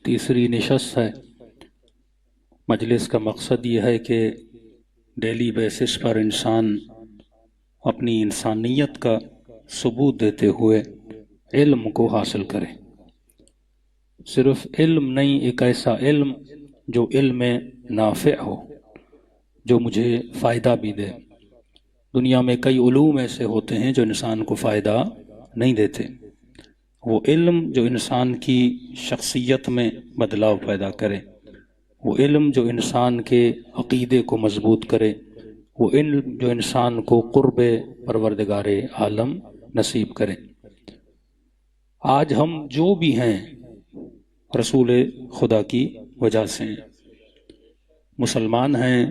تیسری نشست ہے۔ مجلس کا مقصد یہ ہے کہ ڈیلی بیسس پر انسان اپنی انسانیت کا ثبوت دیتے ہوئے علم کو حاصل کرے۔ صرف علم نہیں، ایک ایسا علم جو علم نافع ہو، جو مجھے فائدہ بھی دے۔ دنیا میں کئی علوم ایسے ہوتے ہیں جو انسان کو فائدہ نہیں دیتے۔ وہ علم جو انسان کی شخصیت میں بدلاؤ پیدا کرے، وہ علم جو انسان کے عقیدے کو مضبوط کرے، وہ علم جو انسان کو قرب پروردگار عالم نصیب کرے۔ آج ہم جو بھی ہیں رسول خدا کی وجہ سے ہیں، مسلمان ہیں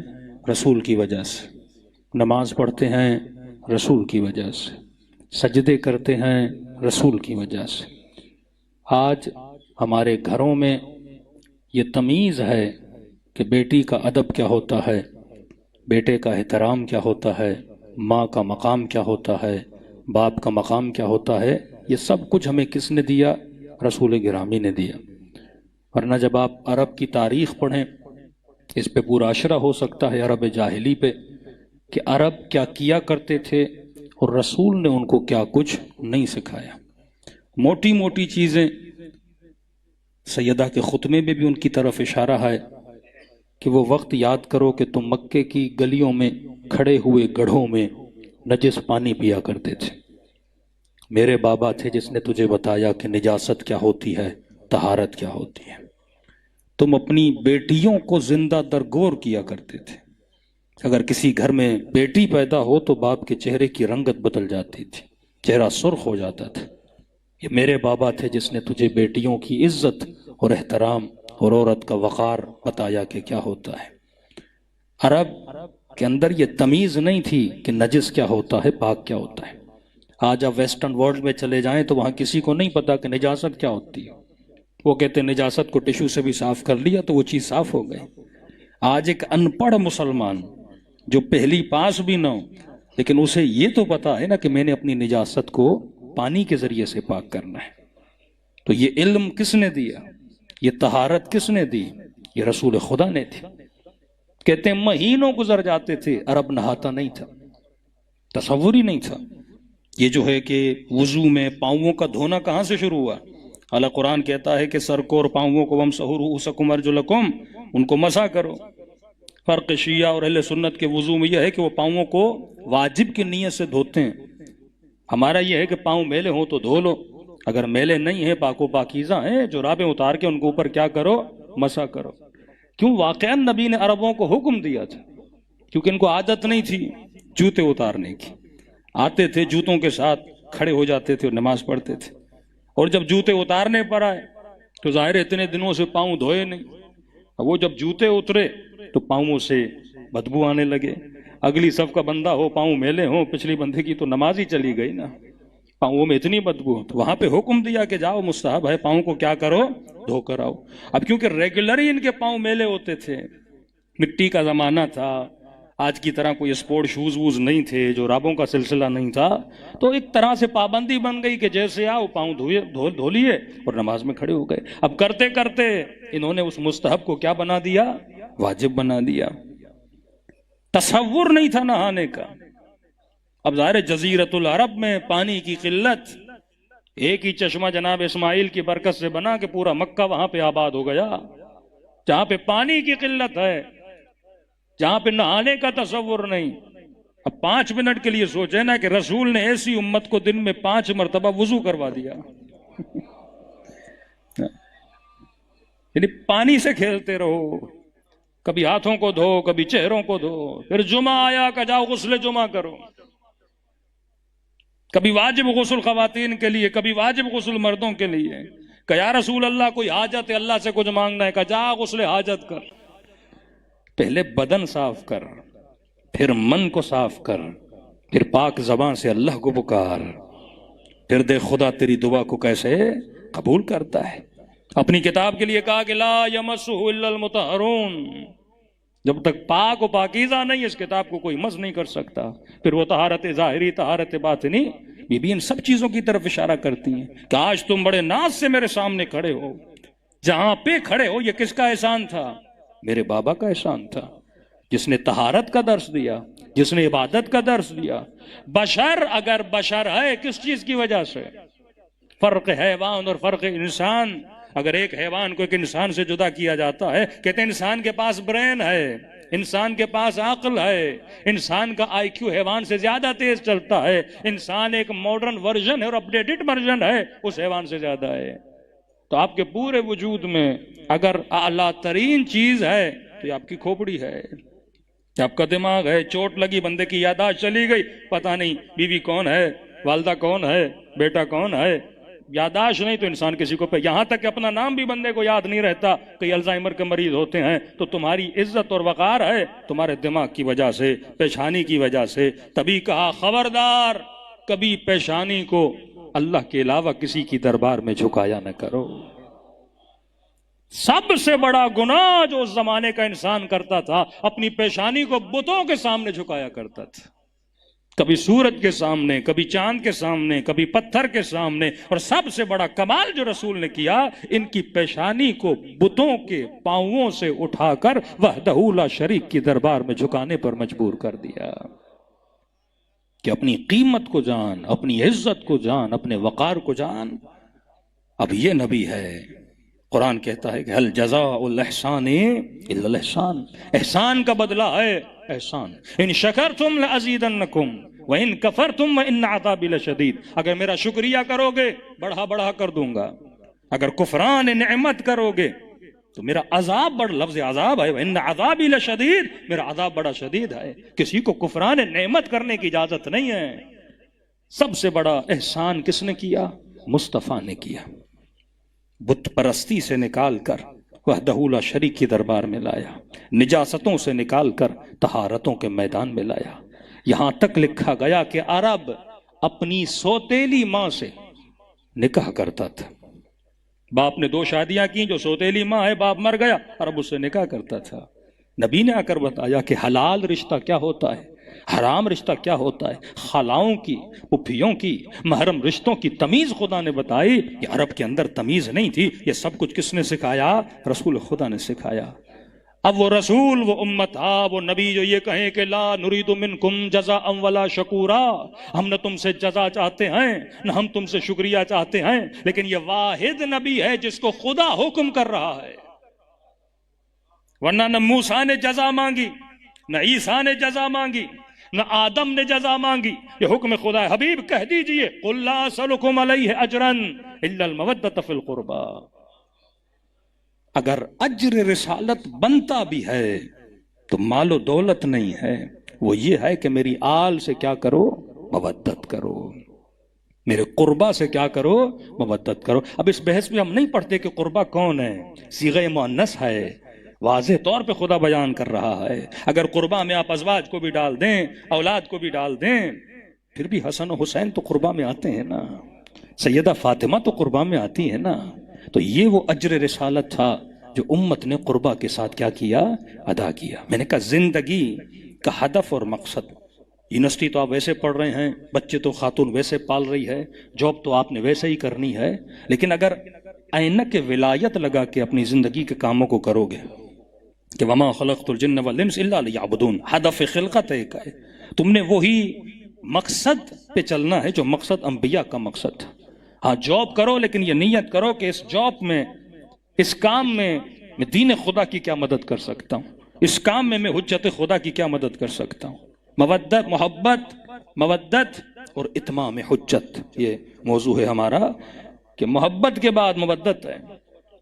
رسول کی وجہ سے، نماز پڑھتے ہیں رسول کی وجہ سے، سجدے کرتے ہیں رسول کی وجہ سے۔ آج ہمارے گھروں میں یہ تمیز ہے کہ بیٹی کا ادب کیا ہوتا ہے، بیٹے کا احترام کیا ہوتا ہے، ماں کا مقام کیا ہوتا ہے، باپ کا مقام کیا ہوتا ہے۔ یہ سب کچھ ہمیں کس نے دیا؟ رسول گرامی نے دیا۔ ورنہ جب آپ عرب کی تاریخ پڑھیں، اس پہ پورا اشرہ ہو سکتا ہے عرب جاہلی پہ، کہ عرب کیا کیا کرتے تھے اور رسول نے ان کو کیا کچھ نہیں سکھایا۔ موٹی موٹی چیزیں سیدہ کے خطبے میں بھی ان کی طرف اشارہ ہے کہ وہ وقت یاد کرو کہ تم مکے کی گلیوں میں کھڑے ہوئے گڑھوں میں نجس پانی پیا کرتے تھے۔ میرے بابا تھے جس نے تجھے بتایا کہ نجاست کیا ہوتی ہے، طہارت کیا ہوتی ہے۔ تم اپنی بیٹیوں کو زندہ درگور کیا کرتے تھے۔ اگر کسی گھر میں بیٹی پیدا ہو تو باپ کے چہرے کی رنگت بدل جاتی تھی، چہرہ سرخ ہو جاتا تھا۔ یہ میرے بابا تھے جس نے تجھے بیٹیوں کی عزت اور احترام اور عورت کا وقار بتایا کہ کیا ہوتا ہے۔ عرب کے اندر یہ تمیز نہیں تھی کہ نجس کیا ہوتا ہے، پاک کیا ہوتا ہے۔ آج آپ ویسٹرن ورلڈ میں چلے جائیں تو وہاں کسی کو نہیں پتا کہ نجاست کیا ہوتی ہے۔ وہ کہتے ہیں نجاست کو ٹشو سے بھی صاف کر لیا تو وہ چیز صاف ہو گئی۔ آج ایک ان پڑھ مسلمان جو پہلی پاس بھی نہ ہو، لیکن اسے یہ تو پتا ہے نا کہ میں نے اپنی نجاست کو پانی کے ذریعے سے پاک کرنا ہے۔ تو یہ علم کس نے دیا؟ یہ طہارت کس نے دی؟ یہ رسول خدا نے دی۔ کہتے ہیں مہینوں گزر جاتے تھے، عرب نہاتا نہیں تھا، تصور ہی نہیں تھا۔ یہ جو ہے کہ وضو میں پاؤں کا دھونا کہاں سے شروع ہوا؟ اللہ قرآن کہتا ہے کہ سر کو اور پاؤں کو وَامْسَحُوا رُؤُوسَكُمْ وَأَرْجُلَكُمْ، ان کو مسح کرو۔ فرق شیعہ اور اہل سنت کے وضو میں یہ ہے کہ وہ پاؤں کو واجب کی نیت سے دھوتے ہیں۔ ہمارا یہ ہے کہ پاؤں میلے ہوں تو دھو لو، اگر میلے نہیں ہیں، پاک و پاکیزہ ہیں، جرابیں اتار کے ان کے اوپر کیا کرو؟ مسح کرو۔ کیوں؟ واقعاً نبی نے عربوں کو حکم دیا تھا، کیونکہ ان کو عادت نہیں تھی جوتے اتارنے کی۔ آتے تھے جوتوں کے ساتھ کھڑے ہو جاتے تھے اور نماز پڑھتے تھے، اور جب جوتے اتارنے پر آئے تو ظاہر اتنے دنوں سے پاؤں دھوئے نہیں، وہ جب جوتے اترے تو پاؤں سے بدبو آنے لگے۔ اگلی صف کا بندہ ہو، پاؤں میلے ہوں، پچھلی بندے کی تو نماز ہی چلی گئی نا، پاؤں میں اتنی بدبو۔ تو وہاں پہ حکم دیا کہ جاؤ، مستحب ہے، پاؤں کو کیا کرو؟ دھو کر آؤ۔ اب کیونکہ ریگولر ہی ان کے پاؤں میلے ہوتے تھے، مٹی کا زمانہ تھا، آج کی طرح کوئی اسپورٹ شوز ووز نہیں تھے، جو رابوں کا سلسلہ نہیں تھا، تو ایک طرح سے پابندی بن گئی کہ جیسے آؤ پاؤں دھو لیے اور نماز میں کھڑے ہو گئے۔ اب کرتے کرتے انہوں نے اس مستحب کو کیا بنا دیا؟ واجب بنا دیا۔ تصور نہیں تھا نہانے کا۔ اب ظاہر جزیرت العرب میں پانی کی قلت، ایک ہی چشمہ جناب اسماعیل کی برکت سے بنا کہ پورا مکہ وہاں پہ آباد ہو گیا۔ جہاں پہ پانی کی قلت ہے، جہاں پہ نہانے کا تصور نہیں۔ اب 5 منٹ کے لیے سوچے نا کہ رسول نے ایسی امت کو دن میں 5 مرتبہ وضو کروا دیا، یعنی پانی سے کھیلتے رہو، کبھی ہاتھوں کو دھو، کبھی چہروں کو دھو، پھر جمعہ آیا کہ جاؤ غسل جمعہ کرو، کبھی واجب غسل خواتین کے لیے، کبھی واجب غسل مردوں کے لیے، کہ یا رسول اللہ کوئی حاجت ہے، اللہ سے کچھ مانگنا ہے، کہ جا غسل حاجت کر۔ پہلے بدن صاف کر، پھر من کو صاف کر، پھر پاک زبان سے اللہ کو پکار، پھر دیکھ خدا تیری دعا کو کیسے قبول کرتا ہے۔ اپنی کتاب کے لیے کہا کہ لا یمسہ الا المطہرون، جب تک پاک و پاکیزہ نہیں اس کتاب کو کوئی مس نہیں کر سکتا۔ پھر وہ طہارت ظاہری، طہارت باطنی، یہ بھی ان سب چیزوں کی طرف اشارہ کرتی ہیں کہ آج تم بڑے ناز سے میرے سامنے کھڑے ہو، جہاں پہ کھڑے ہو، یہ کس کا احسان تھا؟ میرے بابا کا احسان تھا، جس نے طہارت کا درس دیا، جس نے عبادت کا درس دیا۔ بشر اگر بشر ہے کس چیز کی وجہ سے؟ فرق حیوان اور فرق انسان۔ اگر ایک حیوان کو ایک انسان سے جدا کیا جاتا ہے، کہتے ہیں انسان کے پاس برین ہے، انسان کے پاس عقل ہے، انسان کا آئی کیو حیوان سے زیادہ تیز چلتا ہے، انسان ایک ماڈرن ورژن ہے اور اپڈیٹڈ ورژن ہے، اس حیوان سے زیادہ ہے۔ تو آپ کے پورے وجود میں اگر اعلیٰ ترین چیز ہے تو یہ آپ کی کھوپڑی ہے، آپ کا دماغ ہے۔ چوٹ لگی، بندے کی یادداشت چلی گئی، پتہ نہیں بیوی کون ہے، والدہ کون ہے، بیٹا کون ہے، یادداشت نہیں تو انسان کسی کو یہاں تک کہ اپنا نام بھی بندے کو یاد نہیں رہتا۔ کئی الزائمر کے مریض ہوتے ہیں تو تمہاری عزت اور وقار ہے تمہارے دماغ کی وجہ سے، پیشانی کی وجہ سے۔ تبھی کہا خبردار کبھی پیشانی کو اللہ کے علاوہ کسی کی دربار میں جھکایا نہ کرو۔ سب سے بڑا گناہ جو اس زمانے کا انسان کرتا تھا، اپنی پیشانی کو بتوں کے سامنے جھکایا کرتا تھا، کبھی سورج کے سامنے، کبھی چاند کے سامنے، کبھی پتھر کے سامنے۔ اور سب سے بڑا کمال جو رسول نے کیا، ان کی پیشانی کو بتوں کے پاؤں سے اٹھا کر وحدہ لا شریک کی دربار میں جھکانے پر مجبور کر دیا کہ اپنی قیمت کو جان، اپنی عزت کو جان، اپنے وقار کو جان۔ اب یہ نبی ہے، قرآن کہتا ہے کہ هل جزاء الاحسان الا الاحسان، احسان کا بدلہ ہے احسان۔ ان شکرتم لازیدنکم وان کفرتم وان عذابی لشدید، اگر میرا شکریہ کرو گے بڑھا بڑھا کر دوں گا، اگر کفران نعمت کرو گے تو میرا عذاب بڑا، لفظ عذاب ہے، وان عذابی لشدید، میرا عذاب بڑا شدید ہے۔ کسی کو کفران نعمت کرنے کی اجازت نہیں ہے۔ سب سے بڑا احسان کس نے کیا؟ مصطفیٰ نے کیا، بت پرستی سے نکال کر وحدہ لا شریک کی دربار میں لایا، نجاستوں سے نکال کر طہارتوں کے میدان میں لایا۔ یہاں تک لکھا گیا کہ عرب اپنی سوتیلی ماں سے نکاح کرتا تھا۔ باپ نے 2 شادیاں کی، جو سوتیلی ماں ہے، باپ مر گیا، عرب اس سے نکاح کرتا تھا۔ نبی نے آ کر بتایا کہ حلال رشتہ کیا ہوتا ہے، حرام رشتہ کیا ہوتا ہے، خالاؤں کی، پھوپھیوں کی، محرم رشتوں کی تمیز خدا نے بتائی۔ یہ عرب کے اندر تمیز نہیں تھی، یہ سب کچھ کس نے سکھایا؟ رسول خدا نے سکھایا۔ اب وہ رسول، وہ امت، وہ نبی جو یہ کہیں کہ لا نرید منکم جزاء ولا شکورا، ہم نہ تم سے جزا چاہتے ہیں نہ ہم تم سے شکریہ چاہتے ہیں، لیکن یہ واحد نبی ہے جس کو خدا حکم کر رہا ہے۔ ورنہ نہ موسیٰ نے جزا مانگی، نہ عیسیٰ نے جزا مانگی، نہ آدم نے جزا مانگی، یہ حکم خدا ہے۔ حبیب کہہ دیجئے قل لا اسألکم علیہ اجرا الا المودۃ فی القربى۔ اگر اجر رسالت بنتا بھی ہے تو مال و دولت نہیں ہے، وہ یہ ہے کہ میری آل سے کیا کرو؟ مودت کرو، میرے قربہ سے کیا کرو؟ مودت کرو۔ اب اس بحث میں ہم نہیں پڑھتے کہ قربہ کون ہے، صیغہ مؤنث ہے، واضح طور پہ خدا بیان کر رہا ہے۔ اگر قربہ میں آپ ازواج کو بھی ڈال دیں، اولاد کو بھی ڈال دیں، پھر بھی حسن و حسین تو قربہ میں آتے ہیں نا، سیدہ فاطمہ تو قربہ میں آتی ہے نا۔ تو یہ وہ اجر رسالت تھا جو امت نے قربہ کے ساتھ کیا کیا؟ ادا کیا۔ میں نے کہا زندگی کا ہدف اور مقصد، یونیورسٹی تو آپ ویسے پڑھ رہے ہیں، بچے تو خاتون ویسے پال رہی ہے، جاب تو آپ نے ویسے ہی کرنی ہے، لیکن اگر اینک ولایت لگا کے اپنی زندگی کے کاموں کو کرو گے کہ وما خلقت الجن والانس الا لیعبدون، ہدف خلقت ایک ہے، تم نے وہی مقصد پہ چلنا ہے جو مقصد انبیاء کا مقصد تھا۔ ہاں جاب کرو، لیکن یہ نیت کرو کہ اس جاب میں، اس کام میں میں دین خدا کی کیا مدد کر سکتا ہوں، اس کام میں حجت خدا کی کیا مدد کر سکتا ہوں۔ مودت، محبت، مودت اور اتمام حجت، یہ موضوع ہے ہمارا کہ محبت کے بعد مودت ہے۔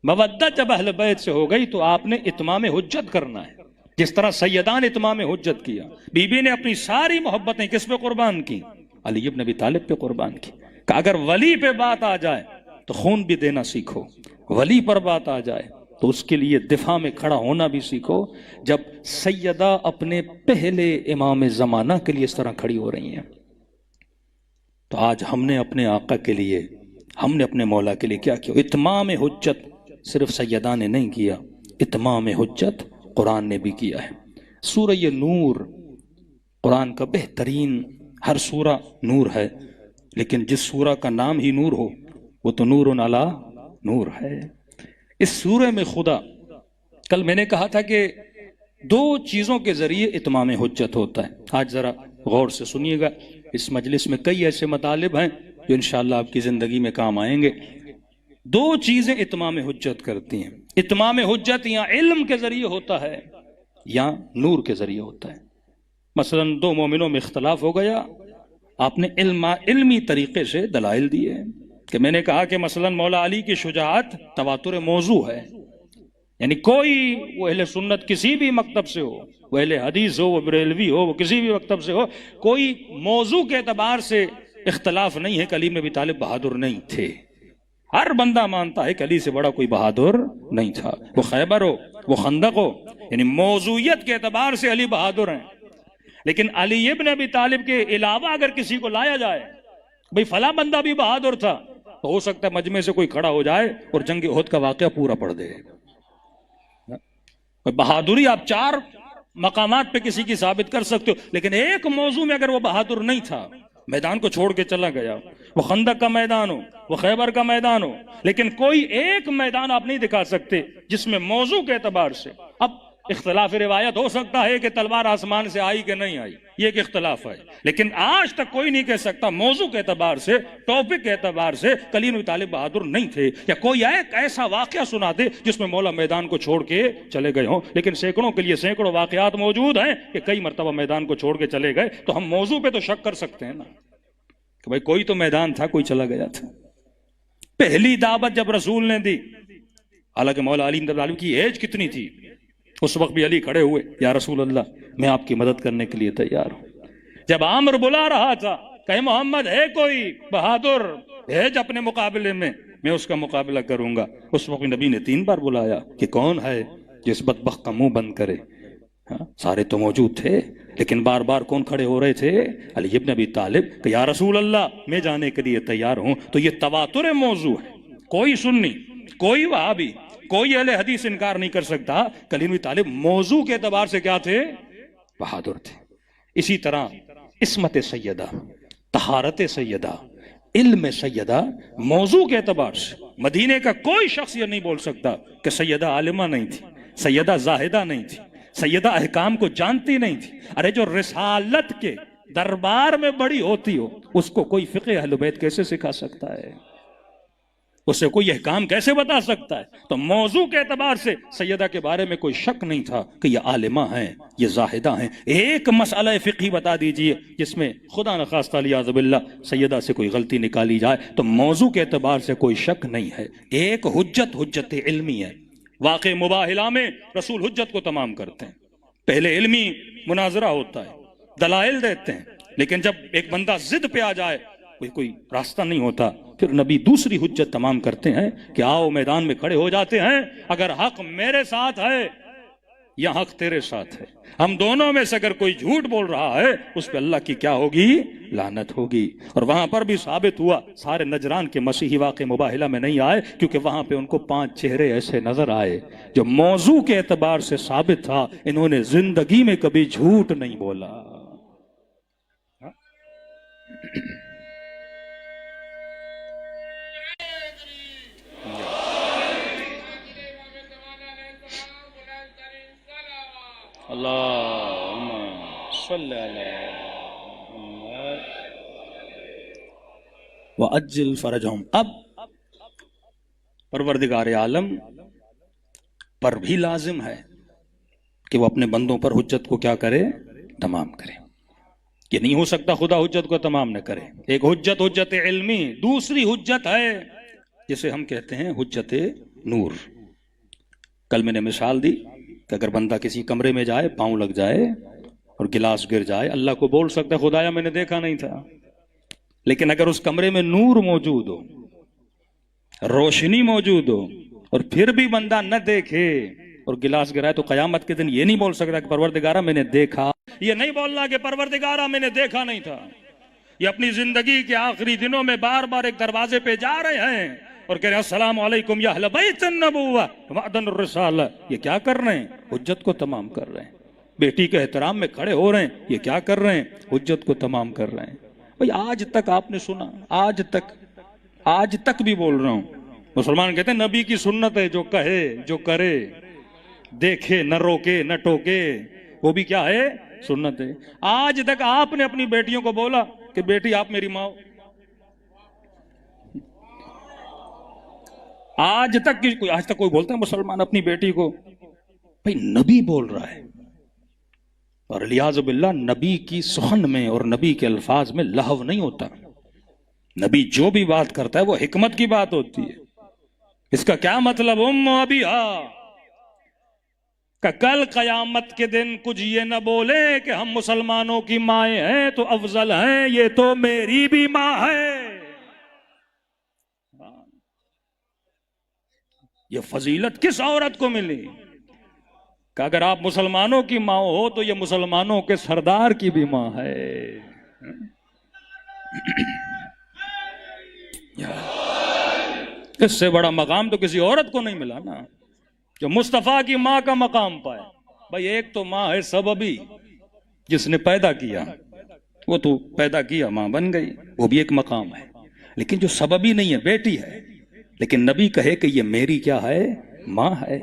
مودت جب اہل بیت سے ہو گئی تو آپ نے اتمام حجت کرنا ہے، جس طرح سیدان اتمام حجت کیا۔ بی بی نے اپنی ساری محبتیں کس پہ قربان کی؟ علی ابن ابی طالب پہ قربان کی۔ کہ اگر ولی پہ بات آ جائے تو خون بھی دینا سیکھو، ولی پر بات آ جائے تو اس کے لیے دفاع میں کھڑا ہونا بھی سیکھو۔ جب سیدہ اپنے پہلے امام زمانہ کے لیے اس طرح کھڑی ہو رہی ہیں تو آج ہم نے اپنے آقا کے لیے، ہم نے اپنے مولا کے لیے کیا کیا؟ اتمام حجت صرف سیدہ نے نہیں کیا، اتمام حجت قرآن نے بھی کیا ہے۔ سورہ نور قرآن کا بہترین، ہر سورہ نور ہے، لیکن جس سورہ کا نام ہی نور ہو وہ تو نور علی نور ہے۔ اس سورہ میں خدا، کل میں نے کہا تھا کہ دو چیزوں کے ذریعے اتمام حجت ہوتا ہے. آج ذرا غور سے سنیے گا، اس مجلس میں کئی ایسے مطالب ہیں جو انشاءاللہ آپ کی زندگی میں کام آئیں گے. دو چیزیں اتمام حجت کرتی ہیں. اتمام حجت یا علم کے ذریعے ہوتا ہے یا نور کے ذریعے ہوتا ہے. مثلا دو مومنوں میں اختلاف ہو گیا، آپ نے علمی طریقے سے دلائل دیے کہ میں نے کہا کہ مثلا مولا علی کی شجاعت تواتر موضوع ہے، یعنی کوئی وہ اہل سنت کسی بھی مکتب سے ہو، وہ اہل حدیث ہو، وہ بریلوی ہو، وہ کسی بھی مکتب سے ہو، کوئی موضوع کے اعتبار سے اختلاف نہیں ہے کہ علی بن ابی طالب بہادر نہیں تھے. ہر بندہ مانتا ہے کہ علی سے بڑا کوئی بہادر نہیں تھا، وہ خیبر ہو، وہ خندق ہو، یعنی موضوعیت کے اعتبار سے علی بہادر ہیں. لیکن علی ابن ابی طالب کے علاوہ اگر کسی کو لایا جائے، بھئی فلاں بندہ بھی بہادر تھا، تو ہو سکتا ہے مجمع سے کوئی کھڑا ہو جائے اور جنگ احد کا واقعہ پورا پڑھ دے. بہادری آپ چار مقامات پہ کسی کی ثابت کر سکتے ہو، لیکن ایک موضوع میں اگر وہ بہادر نہیں تھا، میدان کو چھوڑ کے چلا گیا، وہ خندق کا میدان ہو، وہ خیبر کا میدان ہو، لیکن کوئی ایک میدان آپ نہیں دکھا سکتے جس میں موضوع کے اعتبار سے، اب اختلاف روایت ہو سکتا ہے کہ تلوار آسمان سے آئی کہ نہیں آئی، یہ ایک اختلاف ہے، لیکن آج تک کوئی نہیں کہہ سکتا موضوع کے اعتبار سے، ٹاپک کے اعتبار سے علی بن ابی طالب بہادر نہیں تھے. یا کوئی ایک ایسا واقعہ سنا دے جس میں مولا میدان کو چھوڑ کے چلے گئے ہوں. لیکن سینکڑوں کے لیے سینکڑوں واقعات موجود ہیں کہ کئی مرتبہ میدان کو چھوڑ کے چلے گئے، تو ہم موضوع پہ تو شک کر سکتے ہیں نا کہ بھائی کوئی تو میدان تھا، کوئی چلا گیا تھا. پہلی دعوت جب رسول نے دی، حالانکہ مولا علی بن ابی طالب کی ایج کتنی تھی، اس وقت بھی علی کھڑے ہوئے، یا رسول اللہ میں آپ کی مدد کرنے کے لیے تیار ہوں. جب عامر بلا رہا تھا کہ محمد ہے کوئی بہادر بھیج اپنے مقابلے میں اس کا مقابلہ کروں گا، اس وقت نبی نے 3 بار بلایا کہ کون ہے جس بدبخت کا منہ بند کرے. سارے تو موجود تھے، لیکن بار بار کون کھڑے ہو رہے تھے؟ علی ابن ابی طالب کہ یا رسول اللہ میں جانے کے لیے تیار ہوں. تو یہ تواتر موضوع ہے، کوئی سنی، کوئی وہابی، کوئی اہل حدیث انکار نہیں کر سکتا کہ علی بن ابی طالب موضوع کے اعتبار سے کیا تھے؟ بہادر تھے. اسی طرح عصمت سیدہ، طہارت سیدہ، علم سیدہ، موضوع کے اعتبار سے مدینے کا کوئی شخص یہ نہیں بول سکتا کہ سیدہ عالمہ نہیں تھی، سیدہ زاہدہ نہیں تھی، سیدہ احکام کو جانتی نہیں تھی. ارے جو رسالت کے دربار میں بڑی ہوتی ہو، اس کو کوئی فقہ اہل بیت کیسے سکھا سکتا ہے؟ اسے کوئی احکام کیسے بتا سکتا ہے؟ تو موضوع کے اعتبار سے سیدہ کے بارے میں کوئی شک نہیں تھا کہ یہ عالمہ ہیں، یہ زاہدہ ہیں. ایک مسئلہ فقہی بتا دیجئے جس میں خدا نخواستہ علیہ باللہ سیدہ سے کوئی غلطی نکالی جائے، تو موضوع کے اعتبار سے کوئی شک نہیں ہے. ایک حجت علمی ہے. واقع مباہلہ میں رسول حجت کو تمام کرتے ہیں. پہلے علمی مناظرہ ہوتا ہے، دلائل دیتے ہیں، لیکن جب ایک بندہ ضد پہ آ جائے، کوئی راستہ نہیں ہوتا، پھر نبی دوسری حجت تمام کرتے ہیں کہ آؤ میدان میں کھڑے ہو جاتے ہیں. اگر حق میرے ساتھ ہے یا حق تیرے ساتھ ہے، ہم دونوں میں سے اگر کوئی جھوٹ بول رہا ہے، اس پہ اللہ کی کیا ہوگی؟ لعنت ہوگی. اور وہاں پر بھی ثابت ہوا سارے نجران کے مسیحی واقع مباہلہ میں نہیں آئے، کیونکہ وہاں پہ ان کو 5 چہرے ایسے نظر آئے جو موضوع کے اعتبار سے ثابت تھا، انہوں نے زندگی میں کبھی جھوٹ نہیں بولا. اللہم صلی علی محمد وعجل فرجہم. اب پروردگار عالم پر بھی لازم ہے کہ وہ اپنے بندوں پر حجت کو کیا کرے؟ تمام کرے. یہ نہیں ہو سکتا خدا حجت کو تمام نہ کرے. ایک حجت علمی، دوسری حجت ہے جسے ہم کہتے ہیں حجت نور. کل میں نے مثال دی کہ اگر بندہ کسی کمرے میں جائے، پاؤں لگ جائے اور گلاس گر جائے، اللہ کو بول سکتا ہے خدایا میں نے دیکھا نہیں تھا. لیکن اگر اس کمرے میں نور موجود ہو، روشنی موجود ہو، اور پھر بھی بندہ نہ دیکھے اور گلاس گرائے، تو قیامت کے دن یہ نہیں بول سکتا کہ پروردگارہ میں نے دیکھا. یہ نہیں بولنا کہ پروردگارہ میں نے دیکھا نہیں تھا. یہ اپنی زندگی کے آخری دنوں میں بار بار ایک دروازے پہ جا رہے ہیں اور کہہ رہے ہیں السلام علیکم یا اہل بیت النبوہ ومعدن الرسالہ. یہ کیا کر رہے ہیں؟ حجت کو تمام کر رہے ہیں. بیٹی کے احترام میں کھڑے ہو رہے ہیں، یہ کیا کر رہے ہیں؟ حجت کو تمام کر رہے ہیں. بھئی آج تک آپ نے سنا، آج تک بھی بول رہا ہوں، مسلمان کہتے ہیں نبی کی سنت ہے، جو کہے جو کرے، دیکھے نہ روکے نہ ٹوکے، وہ بھی کیا ہے؟ سنت ہے۔ آج تک آپ نے اپنی بیٹیوں کو بولا کہ بیٹی آپ میری ماں ہو؟ آج تک کوئی بولتا ہے مسلمان اپنی بیٹی کو؟ بھئی نبی بول رہا ہے، اور الیاذ باللہ نبی کی سخن میں اور نبی کے الفاظ میں لہو نہیں ہوتا۔ نبی جو بھی بات کرتا ہے وہ حکمت کی بات ہوتی ہے۔ اس کا کیا مطلب؟ ابیہا کہ کل قیامت کے دن کچھ یہ نہ بولے کہ ہم مسلمانوں کی مائیں ہیں تو افضل ہیں، یہ تو میری بھی ماں ہے۔ یہ فضیلت کس عورت کو ملی کہ اگر آپ مسلمانوں کی ماں ہو تو یہ مسلمانوں کے سردار کی بھی ماں ہے۔ اس سے بڑا مقام تو کسی عورت کو نہیں ملا نا، جو مصطفیٰ کی ماں کا مقام پائے۔ بھائی ایک تو ماں ہے سببی، جس نے پیدا کیا، وہ تو پیدا کیا ماں بن گئی، وہ بھی ایک مقام ہے۔ لیکن جو سببی نہیں ہے، بیٹی ہے، لیکن نبی کہے کہ یہ میری کیا ہے؟ ماں ہے،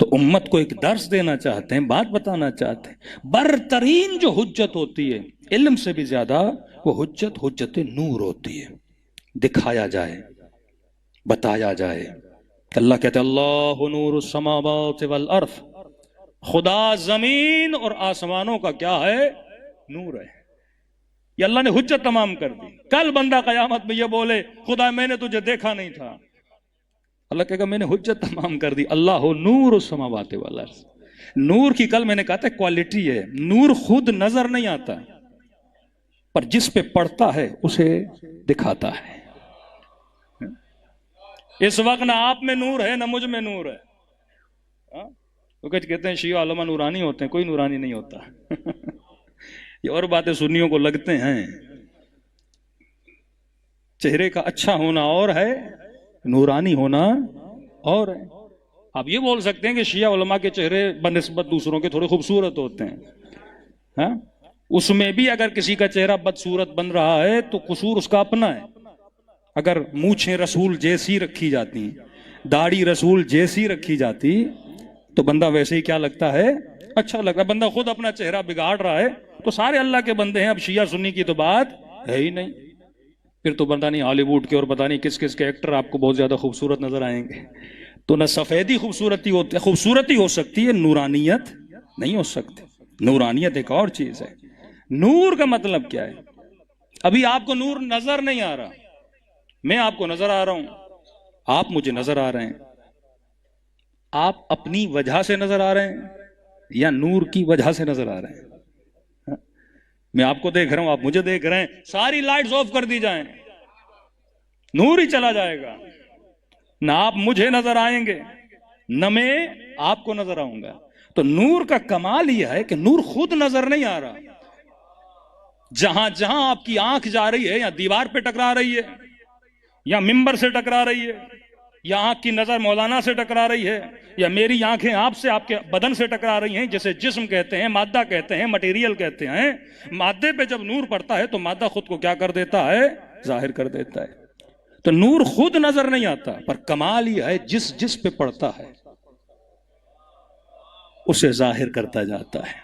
تو امت کو ایک درس دینا چاہتے ہیں، بات بتانا چاہتے ہیں۔ برترین جو حجت ہوتی ہے علم سے بھی زیادہ، وہ حجت نور ہوتی ہے، دکھایا جائے، بتایا جائے۔ اللہ کہتے ہیں اللہ نور السماوات والارض، خدا زمین اور آسمانوں کا کیا ہے؟ نور ہے۔ یہ اللہ نے حجت تمام کر دی۔ کل بندہ قیامت میں یہ بولے خدا میں نے تجھے دیکھا نہیں تھا، اللہ کہے گا میں نے حجت تمام کر دی۔ اللہ نور السماوات والارض، نور کی کل میں نے کہا تھا کوالٹی ہے، نور خود نظر نہیں آتا، پر جس پہ پڑتا ہے اسے دکھاتا ہے۔ اس وقت نہ آپ میں نور ہے نہ مجھ میں نور ہے۔ تو کچھ کہتے ہیں شیعہ علماء نورانی ہوتے ہیں، کوئی نورانی نہیں ہوتا۔ یہ اور باتیں سنیوں کو لگتے ہیں۔ چہرے کا اچھا ہونا اور ہے، نورانی ہونا اور ہے۔ آپ یہ بول سکتے ہیں کہ شیعہ علماء کے چہرے بنسبت دوسروں کے تھوڑے خوبصورت ہوتے ہیں، اس میں بھی اگر کسی کا چہرہ بدصورت بن رہا ہے تو قصور اس کا اپنا ہے۔ اگر مونچھیں رسول جیسی رکھی جاتی، داڑھی رسول جیسی رکھی جاتی تو بندہ ویسے ہی کیا لگتا ہے؟ اچھا لگتا ہے۔ بندہ خود اپنا چہرہ بگاڑ رہا ہے تو سارے اللہ کے بندے ہیں، اب شیعہ سنی کی تو بات ہے ہی نہیں۔ پھر تو پتہ نہیں ہالی ووڈ کے اور پتہ نہیں کس کس کے ایکٹر آپ کو بہت زیادہ خوبصورت نظر آئیں گے۔ تو نہ سفیدی خوبصورتی ہوتی ہے، خوبصورتی ہو سکتی ہے، نورانیت نہیں ہو سکتی۔ نورانیت ایک اور چیز ہے۔ نور کا مطلب کیا ہے؟ ابھی آپ کو نور نظر نہیں آ رہا، میں آپ کو نظر آ رہا ہوں، آپ مجھے نظر آ رہے ہیں۔ آپ اپنی وجہ سے نظر آ رہے ہیں یا نور کی وجہ سے نظر آ رہے ہیں؟ میں آپ کو دیکھ رہا ہوں، آپ مجھے دیکھ رہے ہیں، ساری لائٹس آف کر دی جائیں، نور ہی چلا جائے گا، نہ آپ مجھے نظر آئیں گے نہ میں آپ کو نظر آؤں گا۔ تو نور کا کمال یہ ہے کہ نور خود نظر نہیں آ رہا، جہاں جہاں آپ کی آنکھ جا رہی ہے، یا دیوار پہ ٹکرا رہی ہے، یا ممبر سے ٹکرا رہی ہے، یا آنکھ کی نظر مولانا سے ٹکرا رہی ہے، یا میری آنکھیں آپ سے، آپ کے بدن سے ٹکرا رہی ہیں، جسے جسم کہتے ہیں، مادہ کہتے ہیں، مٹیریل کہتے ہیں۔ مادے پہ جب نور پڑتا ہے تو مادہ خود کو کیا کر دیتا ہے؟ ظاہر کر دیتا ہے۔ تو نور خود نظر نہیں آتا، پر کمال یہ ہے جس جس پہ پڑتا ہے اسے ظاہر کرتا جاتا ہے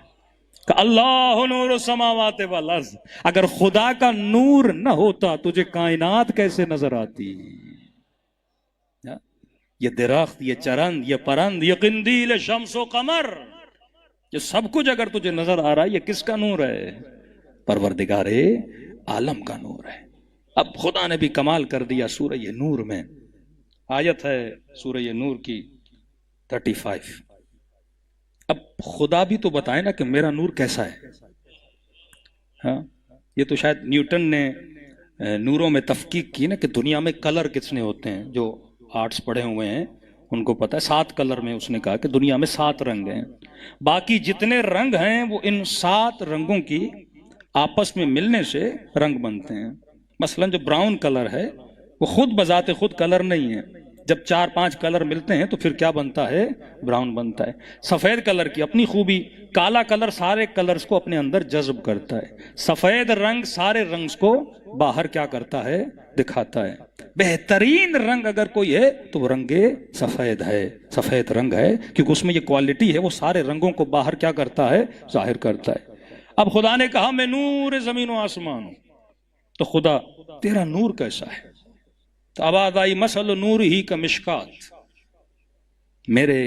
کہ اللہ نور السماوات والارض۔ اگر خدا کا نور نہ ہوتا تجھے کائنات کیسے نظر آتی؟ یہ درخت، یہ چرند، یہ پرند، یہ قندیل شمس و قمر، یہ سب کچھ اگر تجھے نظر آ رہا ہے، یہ کس کا نور ہے؟ پروردگار عالم کا نور ہے۔ اب خدا نے بھی کمال کر دیا سورہ نور میں، آیت ہے سورہ نور کی 35۔ اب خدا بھی تو بتائے نا کہ میرا نور کیسا ہے۔ ہاں، یہ تو شاید نیوٹن نے نوروں میں تفکیک کی نا کہ دنیا میں کلر کتنے ہوتے ہیں، جو آرٹس پڑھے ہوئے ہیں ان کو پتہ ہے 7 کلر میں اس نے کہا کہ دنیا میں 7 رنگ ہیں، باقی جتنے رنگ ہیں وہ ان 7 رنگوں کی آپس میں ملنے سے رنگ بنتے ہیں۔ مثلا جو براؤن کلر ہے وہ خود بذات خود کلر نہیں ہے، جب 4-5 کلر ملتے ہیں تو پھر کیا بنتا ہے؟ براؤن بنتا ہے۔ سفید کلر کی اپنی خوبی، کالا کلر سارے کلرز کو اپنے اندر جذب کرتا ہے، سفید رنگ سارے رنگز کو باہر کیا کرتا ہے؟ دکھاتا ہے۔ بہترین رنگ اگر کوئی ہے تو وہ رنگ سفید ہے، سفید رنگ ہے، کیونکہ اس میں یہ کوالٹی ہے، وہ سارے رنگوں کو باہر کیا کرتا ہے؟ ظاہر کرتا ہے۔ اب خدا نے کہا میں نور زمین و آسمان ہوں، تو خدا تیرا نور کیسا ہے؟ تو آواز آئی مثل نور ہی کا مشکات۔ میرے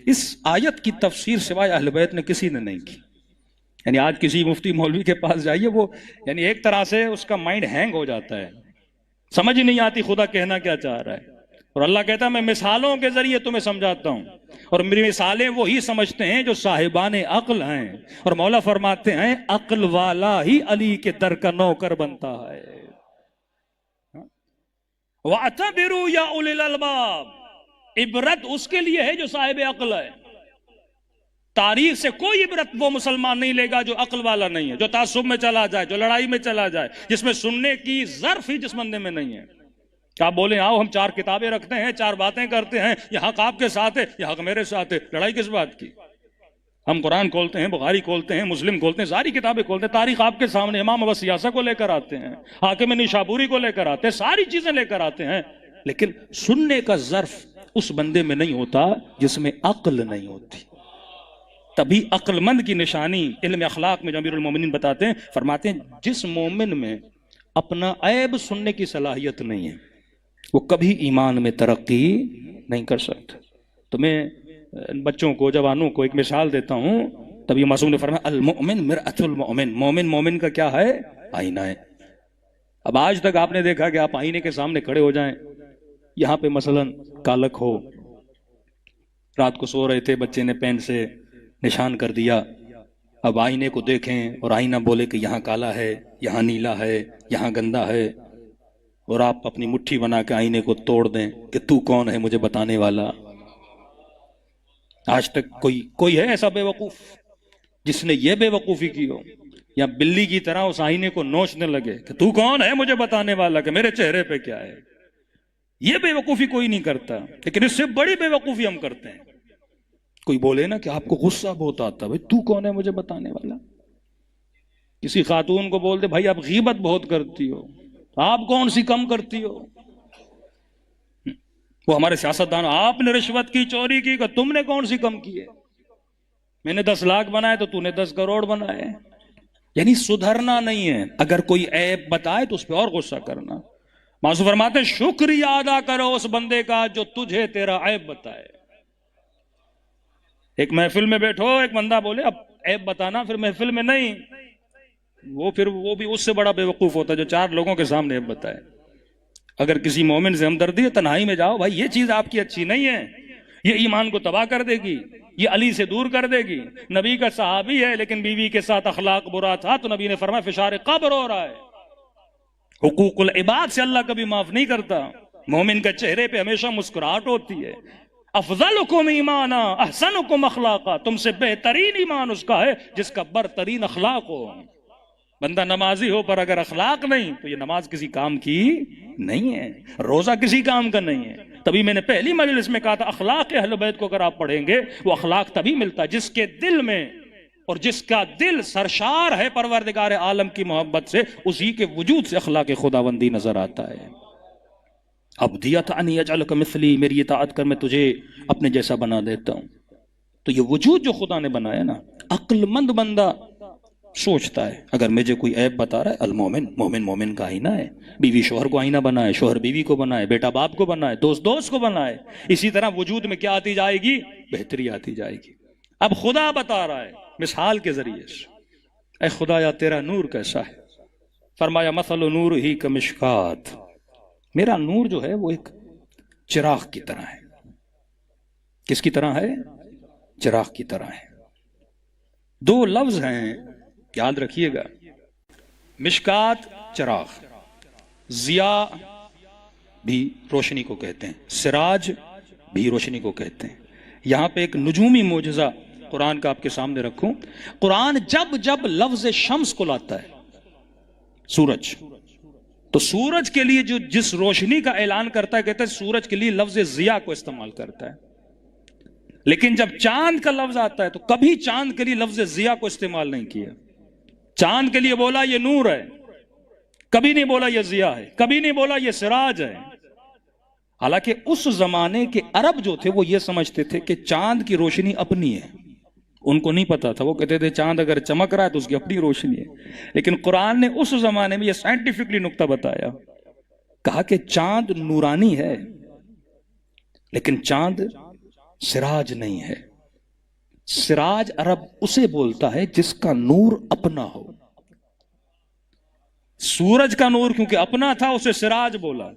اس آیت کی تفسیر سوائے اہل بیت نے کسی نے نہیں کی۔ یعنی آج کسی مفتی مولوی کے پاس جائیے، وہ یعنی ایک طرح سے اس کا مائنڈ ہینگ ہو جاتا ہے، سمجھ ہی نہیں آتی خدا کہنا کیا چاہ رہا ہے۔ اور اللہ کہتا ہے میں مثالوں کے ذریعے تمہیں سمجھاتا ہوں، اور میری مثالیں وہی سمجھتے ہیں جو صاحبان عقل ہیں، اور مولا فرماتے ہیں عقل والا ہی علی کے در کا نوکر بنتا ہے۔ وَاعْتَبِرُوا يَا أُولِي الْأَلْبَابِ، عبرت اس کے لیے ہے جو صاحب عقل ہے۔ تاریخ سے کوئی عبرت وہ مسلمان نہیں لے گا جو عقل والا نہیں ہے، جو تعصب میں چلا جائے، جو لڑائی میں چلا جائے، جس میں سننے کی ظرف ہی جس بندے میں نہیں ہے۔ کیا بولیں آؤ ہم 4 کتابیں رکھتے ہیں، 4 باتیں کرتے ہیں، یہ حق آپ کے ساتھ ہے، یہ حق میرے ساتھ ہے، لڑائی کس بات کی؟ ہم قرآن کھولتے ہیں، بخاری کھولتے ہیں، مسلم کھولتے ہیں، ساری کتابیں کھولتے ہیں، تاریخ آپ کے سامنے، امام ابو سیاسہ کو لے کر آتے ہیں، حاکم نیشابوری کو لے کر آتے ہیں، ساری چیزیں لے کر آتے ہیں، لیکن سننے کا ظرف اس بندے میں نہیں ہوتا جس میں عقل نہیں ہوتی۔ تبھی عقل مند کی نشانی علم اخلاق میں جو امیر المومنین بتاتے ہیں، فرماتے ہیں جس مومن میں اپنا عیب سننے کی صلاحیت نہیں ہے وہ کبھی ایمان میں ترقی نہیں کر سکتا۔ تو میں بچوں کو، جوانوں کو ایک مثال دیتا ہوں، تبھی معصوم نے فرمایا المؤمن مرآۃ المؤمن، مومن مومن کا کیا ہے؟ آئینہ ہے۔ اب آج تک آپ نے دیکھا کہ آپ آئینے کے سامنے کھڑے ہو جائیں، یہاں پہ مثلا کالک ہو، رات کو سو رہے تھے، بچے نے پین سے نشان کر دیا، اب آئینے کو دیکھیں اور آئینہ بولے کہ یہاں کالا ہے، یہاں نیلا ہے، یہاں گندا ہے، اور آپ اپنی مٹھی بنا کے آئینے کو توڑ دیں کہ تو کون ہے مجھے بتانے والا؟ آج تک کوئی ہے ایسا بے وقوف جس نے یہ بے وقوفی کی ہو، یا بلی کی طرح اس آئینے کو نوچنے لگے کہ تو کون ہے مجھے بتانے والا کہ میرے چہرے پہ کیا ہے؟ یہ بے وقوفی کوئی نہیں کرتا، لیکن اس سے بڑی بے وقوفی ہم کرتے ہیں۔ کوئی بولے نا کہ آپ کو غصہ بہت آتا، بھائی تو کون ہے مجھے بتانے والا؟ کسی خاتون کو بول دے بھائی آپ غیبت بہت کرتی ہو، آپ کون سی کم کرتی ہو؟ وہ ہمارے سیاستدان، آپ نے رشوت کی، چوری کی، کہ تم نے کون سی کم کی ہے؟ میں نے 10 لاکھ بنائے تو تو نے 10 کروڑ بنائے۔ یعنی سدھرنا نہیں ہے، اگر کوئی عیب بتائے تو اس پہ اور غصہ کرنا۔ معصوم فرماتے ہیں شکریہ ادا کرو اس بندے کا جو تجھے تیرا عیب بتائے۔ ایک محفل میں بیٹھو، ایک بندہ بولے اب عیب بتانا، پھر محفل میں نہیں، وہ بھی اس سے بڑا بے وقوف ہوتا ہے جو 4 لوگوں کے سامنے عیب بتائے۔ اگر کسی مومن سے ہمدردی ہے، تنہائی میں جاؤ، بھائی یہ چیز آپ کی اچھی نہیں ہے، یہ ایمان کو تباہ کر دے گی، یہ علی سے دور کر دے گی۔ نبی کا صحابی ہے لیکن بیوی کے ساتھ اخلاق برا تھا تو نبی نے فرمایا فشار قبر ہو رہا ہے۔ حقوق العباد سے اللہ کبھی معاف نہیں کرتا۔ مومن کے چہرے پہ ہمیشہ مسکراہٹ ہوتی ہے۔ افضلکم ایمانا احسنکم اخلاقا، تم سے بہترین ایمان اس کا ہے جس کا برترین اخلاق ہو۔ بندہ نمازی ہو پر اگر اخلاق نہیں تو یہ نماز کسی کام کی نہیں ہے، روزہ کسی کام کا نہیں ہے۔ تبھی میں نے پہلی مجلس میں کہا تھا اخلاق اہل بیت کو اگر آپ پڑھیں گے وہ اخلاق تبھی ملتا ہے جس کے دل میں، اور جس کا دل سرشار ہے پروردگار عالم کی محبت سے، اسی کے وجود سے اخلاق خداوندی نظر آتا ہے۔ عبدیت ان یجعلک مثلی، میری اطاعت کر میں تجھے اپنے جیسا بنا دیتا ہوں۔ تو یہ وجود جو خدا نے بنایا نا، عقل مند بندہ سوچتا ہے اگر مجھے کوئی عیب بتا رہا ہے، المومن مومن مومن کا آئینہ ہے، بیوی شوہر کو آئینہ بنائے، شوہر بیوی کو بنائے، بیٹا باپ کو بنائے، دوست دوست کو بنائے، اسی طرح وجود میں کیا آتی جائے گی؟ بہتری آتی جائے گی۔ اب خدا بتا رہا ہے مثال کے ذریعے سے، اے خدایا تیرا نور کیسا ہے؟ فرمایا مثل نور ہی کمشکات، میرا نور جو ہے وہ ایک چراغ کی طرح ہے۔ کس کی طرح ہے؟ چراغ کی طرح ہے۔ 2 لفظ ہیں، یاد رکھیے گا، مشکات چراغ، ضیاء بھی روشنی کو کہتے ہیں، سراج بھی روشنی کو کہتے ہیں۔ یہاں پہ ایک نجومی معجزہ قرآن کا آپ کے سامنے رکھوں۔ قرآن جب جب لفظ شمس کو لاتا ہے، سورج، تو سورج کے لیے جو جس روشنی کا اعلان کرتا ہے کہتا ہے سورج کے لیے لفظ ضیاء کو استعمال کرتا ہے، لیکن جب چاند کا لفظ آتا ہے تو کبھی چاند کے لیے لفظ ضیاء کو استعمال نہیں کیا. چاند کے لیے بولا یہ نور ہے، کبھی نہیں بولا یہ ضیاء ہے، کبھی نہیں بولا یہ سراج ہے. حالانکہ اس زمانے کے عرب جو تھے وہ یہ سمجھتے تھے کہ چاند کی روشنی اپنی ہے، ان کو نہیں پتا تھا. وہ کہتے تھے چاند اگر چمک رہا ہے تو اس کی اپنی روشنی ہے. لیکن قرآن نے اس زمانے میں یہ سائنٹیفکلی نقطہ بتایا، کہا کہ چاند نورانی ہے لیکن چاند سراج نہیں ہے. سراج عرب اسے بولتا ہے جس کا نور اپنا ہو. سورج کا نور کیونکہ اپنا تھا اسے سراج بولا.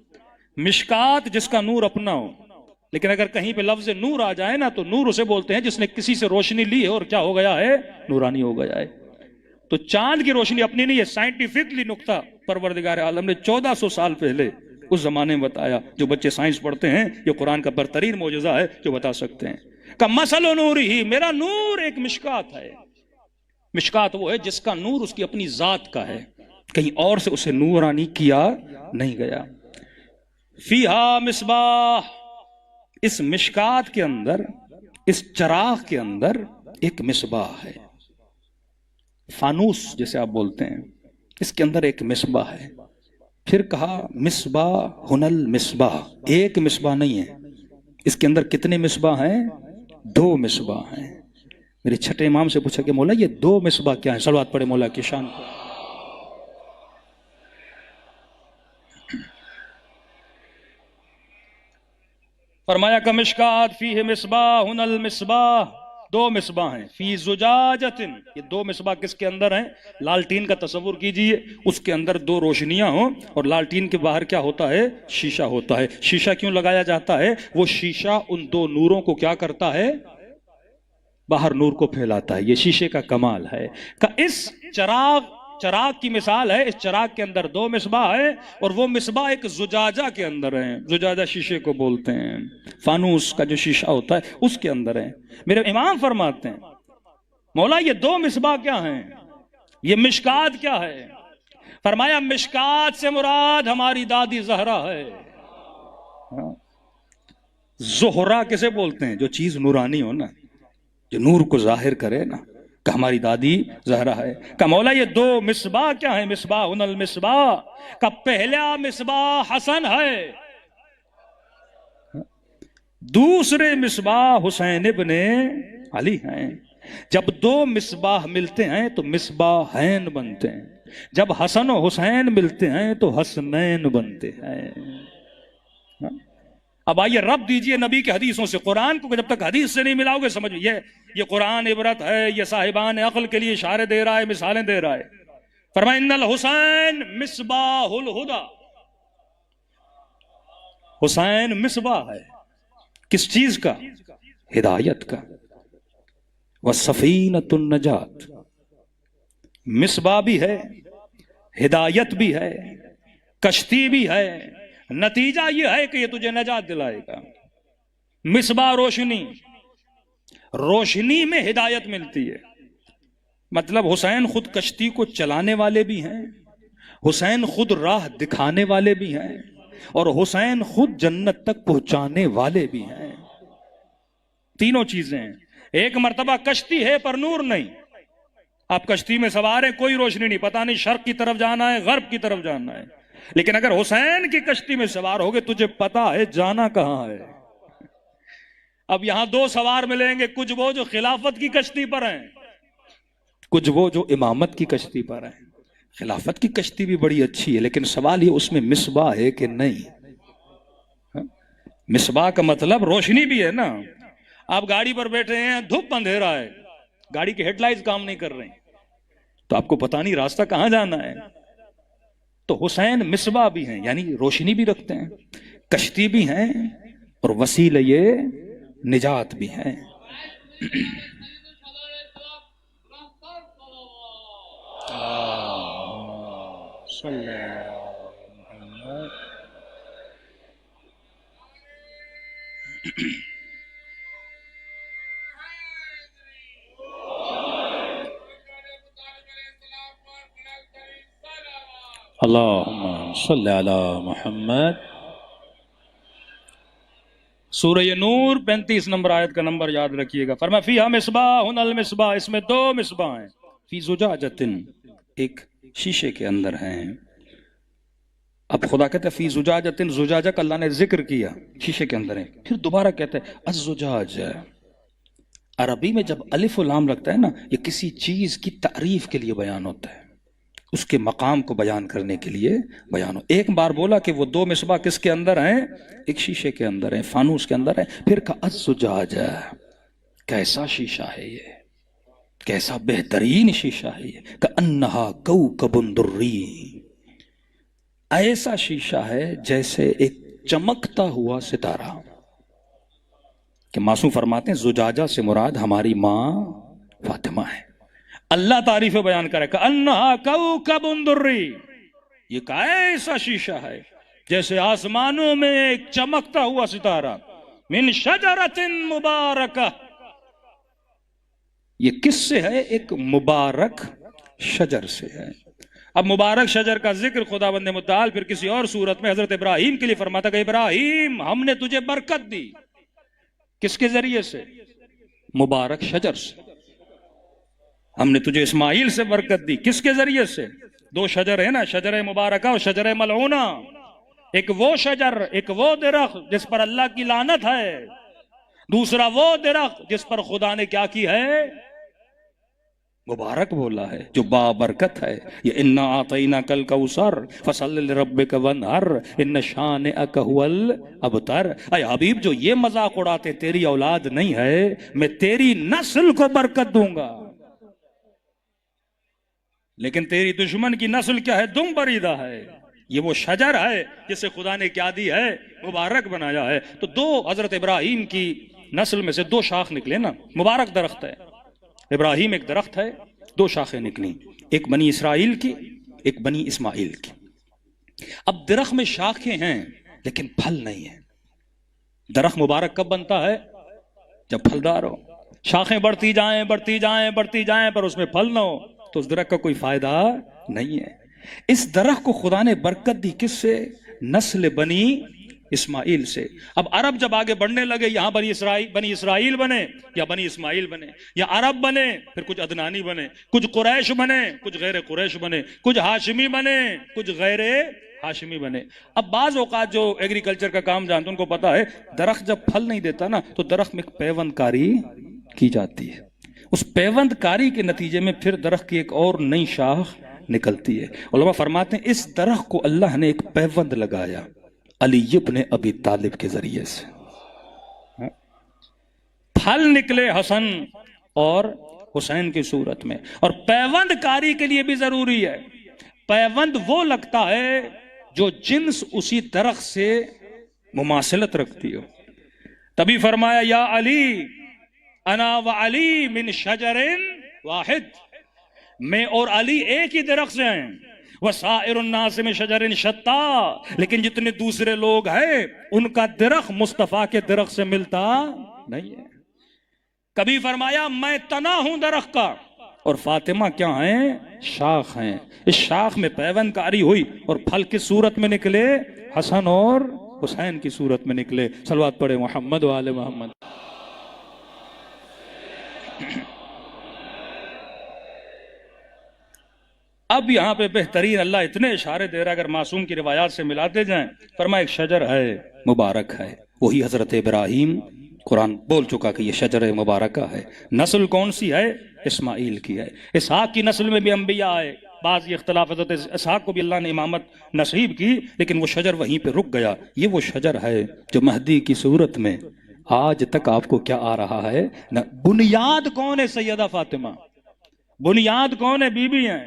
مشکات جس کا نور اپنا ہو. لیکن اگر کہیں پہ لفظ نور آ جائے نا تو نور اسے بولتے ہیں جس نے کسی سے روشنی لی ہے اور کیا ہو گیا ہے، نورانی ہو گیا ہے. تو چاند کی روشنی اپنی نہیں ہے. سائنٹیفکلی نقطہ پروردگار عالم نے 1400 سال پہلے اس زمانے میں بتایا. جو بچے سائنس پڑھتے ہیں یہ قرآن کا برترین معجزہ ہے جو بتا سکتے ہیں. کہ مثل نور ہی، میرا نور ایک مشکات ہے. مشکات وہ ہے جس کا نور اس کی اپنی ذات کا ہے، کہیں اور سے اسے نورانی کیا نہیں گیا. فیہا مصباح، اس مشکات کے اندر، اس چراغ کے اندر ایک مصباح ہے. فانوس جسے آپ بولتے ہیں، اس کے اندر ایک مصباح ہے. پھر کہا مصباح ہنل مصباح، ایک مصباح نہیں ہے، اس کے اندر کتنے مصباح ہیں؟ 2 مصباح ہیں. میرے چھٹے امام سے پوچھا کہ مولا یہ 2 مصباح کیا ہیں؟ صلوات پڑھے مولا کی شان پر. فرمایا کہ مشکات فیہ مصباح المصباح، 2 مصباح ہیں. فی زجاجۃ، یہ 2 مصباح کس کے اندر ہیں؟ لالٹین کا تصور کیجئے، اس کے اندر 2 روشنیاں ہوں اور لالٹین کے باہر کیا ہوتا ہے؟ شیشہ ہوتا ہے. شیشہ کیوں لگایا جاتا ہے؟ وہ شیشہ ان 2 نوروں کو کیا کرتا ہے؟ باہر نور کو پھیلاتا ہے. یہ شیشے کا کمال ہے. کہ اس چراغ کی مثال ہے. اس چراغ کے اندر 2 مصباح ہیں اور وہ مصباح ایک زجاجہ کے اندر ہیں. زجاجہ شیشے کو بولتے ہیں، فانوس کا جو شیشہ ہوتا ہے اس کے اندر ہیں. میرے امام فرماتے ہیں مولا یہ 2 مصباح کیا ہیں؟ یہ مشکات کیا ہے؟ فرمایا مشکات سے مراد ہماری دادی زہرا ہے. زہرا کسے بولتے ہیں؟ جو چیز نورانی ہو نا، جو نور کو ظاہر کرے نا، کہ ہماری دادی زہرا ہے. کہ مولا یہ 2 مصباح کیا ہیں؟ مصباح المصباح. کا پہلا مصباح حسن ہے، دوسرے مصباح حسین ابن علی ہیں. جب 2 مصباح ملتے ہیں تو مصباحین بنتے ہیں. جب حسن و حسین ملتے ہیں تو حسنین بنتے ہیں. اب آئیے رب دیجئے نبی کے حدیثوں سے قرآن کو، کہ جب تک حدیث سے نہیں ملاؤ گے سمجھ یہ قرآن عبرت ہے، یہ صاحبان عقل کے لیے اشارے دے رہا ہے، مثالیں دے رہا ہے. فرمایا ان الحسین مصباح الہدی، حسین مصباح ہے کس چیز کا؟ ہدایت کا. وسفینۃ النجات، مصباح بھی ہے، ہدایت بھی ہے، کشتی بھی ہے. نتیجہ یہ ہے کہ یہ تجھے نجات دلائے گا. مصباح روشنی، روشنی میں ہدایت ملتی ہے. مطلب حسین خود کشتی کو چلانے والے بھی ہیں، حسین خود راہ دکھانے والے بھی ہیں، اور حسین خود جنت تک پہنچانے والے بھی ہیں. تینوں چیزیں ہیں. ایک مرتبہ کشتی ہے پر نور نہیں. آپ کشتی میں سوار ہیں، کوئی روشنی نہیں، پتہ نہیں شرق کی طرف جانا ہے غرب کی طرف جانا ہے. لیکن اگر حسین کی کشتی میں سوار ہوگے تجھے پتا ہے جانا کہاں ہے. اب یہاں 2 سوار ملیں گے، کچھ وہ جو خلافت کی کشتی پر ہیں، کچھ وہ جو امامت کی کشتی پر ہیں. خلافت کی کشتی بھی بڑی اچھی ہے لیکن سوال یہ اس میں مصباح ہے کہ نہیں. مصباح کا مطلب روشنی بھی ہے نا. آپ گاڑی پر بیٹھے ہیں، دھوپ اندھیرا ہے، گاڑی کے ہیڈ لائٹس کام نہیں کر رہے ہیں تو آپ کو پتہ نہیں راستہ کہاں جانا ہے. تو حسین مصباح بھی ہیں، یعنی روشنی بھی رکھتے ہیں، کشتی بھی ہیں، اور وسیلہ نجات بھی ہیں. اللہم صلی علی محمد۔ سورہ نور 35 نمبر آیت کا نمبر یاد رکھیے گا۔ فرمایا فیہا مصباح المصباح، اس میں 2 مصباح ہیں، فی زجاجۃ، ایک شیشے کے اندر ہیں۔ اب خدا کہتا ہے فی زجاجۃ، زجاجہ کا اللہ نے ذکر کیا، شیشے کے اندر ہے، پھر دوبارہ کہتا ہے الزجاج۔ عربی میں جب الف و لام لگتا ہے نا، یہ کسی چیز کی تعریف کے لیے بیان ہوتا ہے، اس کے مقام کو بیان کرنے کے لیے بیان ہو۔ ایک بار بولا کہ وہ 2 مصباح کس کے اندر ہیں؟ ایک شیشے کے اندر ہیں، فانوس کے اندر ہیں، پھر کہا الزجاج، کیسا شیشہ ہے یہ، کیسا بہترین شیشہ ہے یہ، کأنہا کوکب دری، ایسا شیشہ ہے جیسے ایک چمکتا ہوا ستارہ۔ کہ معصوم فرماتے ہیں زجاجہ سے مراد ہماری ماں فاطمہ ہے۔ اللہ تعریف بیان کرے کأنہا کوکب دری، یہ ایسا شیشہ ہے جیسے آسمانوں میں ایک چمکتا ہوا ستارہ، من شجرۃ مبارکہ، یہ کس سے ہے؟ ایک مبارک شجر سے ہے۔ اب مبارک شجر کا ذکر خداوند متعال پھر کسی اور صورت میں حضرت ابراہیم کے لیے فرماتا کہ ابراہیم ہم نے تجھے برکت دی، کس کے ذریعے سے؟ مبارک شجر سے۔ ہم نے تجھے اسماعیل سے برکت دی، کس کے ذریعے سے؟ 2 شجر ہے نا، شجر مبارکہ اور شجر ملعونہ۔ ایک وہ شجر، ایک وہ درخت جس پر اللہ کی لعنت ہے، دوسرا وہ درخت جس پر خدا نے کیا کی ہے؟ مبارک بولا ہے، جو بابرکت ہے۔ یہ انا اعطیناک الکوثر فصل لربک وانحر ان شانئک ھو الابتر۔ اے حبیب جو یہ مذاق اڑاتے تیری اولاد نہیں ہے، میں تیری نسل کو برکت دوں گا، لیکن تیری دشمن کی نسل کیا ہے؟ دم بریدہ ہے۔ یہ وہ شجر ہے جسے خدا نے کیا دی ہے؟ مبارک بنایا ہے۔ تو 2 حضرت ابراہیم کی نسل میں سے 2 شاخ نکلے نا، مبارک درخت ہے۔ ابراہیم ایک درخت ہے، 2 شاخیں نکلیں، ایک بنی اسرائیل کی، ایک بنی اسماعیل کی۔ اب درخت میں شاخیں ہیں لیکن پھل نہیں ہیں۔ درخت مبارک کب بنتا ہے؟ جب پھلدار ہو۔ شاخیں بڑھتی جائیں بڑھتی جائیں بڑھتی جائیں پر اس میں پھل نہ ہو تو اس درخت کا کوئی فائدہ نہیں ہے۔ اس درخت کو خدا نے برکت دی کس سے؟ نسل بنی اسماعیل سے۔ اب عرب جب آگے بڑھنے لگے، یہاں بنی اسرائیل بنے یا بنی اسماعیل بنے، یا عرب بنے پھر کچھ عدنانی بنے، کچھ قریش بنے کچھ غیر قریش بنے، کچھ ہاشمی بنے کچھ غیر ہاشمی بنے۔ اب بعض اوقات جو ایگریکلچر کا کام جانتے ان کو پتا ہے، درخت جب پھل نہیں دیتا نا تو درخت میں ایک پیوند کاری کی جاتی ہے، اس پیوند کاری کے نتیجے میں پھر درخت کی ایک اور نئی شاخ نکلتی ہے۔ علماء فرماتے ہیں اس درخت کو اللہ نے ایک پیوند لگایا علی ابن ابی طالب کے ذریعے سے، پھل نکلے حسن اور حسین کی صورت میں۔ اور پیوند کاری کے لیے بھی ضروری ہے، پیوند وہ لگتا ہے جو جنس اسی درخت سے مماثلت رکھتی ہو۔ تبھی فرمایا یا علی انا و علی من شجر واحد، میں اور علی ایک ہی درخت سے ہیں، وَسَائِرُ النَّاسِ مِن شَجَرٍ شَتَّىٰ، لیکن جتنے دوسرے لوگ ہیں ان کا درخت مصطفیٰ کے درخت سے ملتا نہیں ہے۔ کبھی فرمایا میں تنا ہوں درخت کا، اور فاطمہ کیا ہیں؟ شاخ ہیں۔ اس شاخ میں پیوند کاری ہوئی اور پھل کس صورت میں نکلے؟ حسن اور حسین کی صورت میں نکلے۔ صلوات پڑھے محمد و آل محمد۔ اب یہاں پہ بہترین اللہ اتنے اشارے دے رہا ہے، اگر معصوم کی روایات سے ملاتے جائیں، فرمایا ایک شجر ہے مبارک ہے، وہی حضرت ابراہیم قرآن بول چکا کہ یہ شجر مبارکہ ہے۔ نسل کون سی ہے؟ اسماعیل کی ہے۔ اسحاق کی نسل میں بھی انبیاء آئے، بعض یہ اختلاف، حضرت اسحاق کو بھی اللہ نے امامت نصیب کی لیکن وہ شجر وہیں پہ رک گیا۔ یہ وہ شجر ہے جو مہدی کی صورت میں آج تک آپ کو کیا آ رہا ہے؟ بنیاد کون ہے؟ سیدہ فاطمہ۔ بنیاد کون ہے؟ بی بی ہیں۔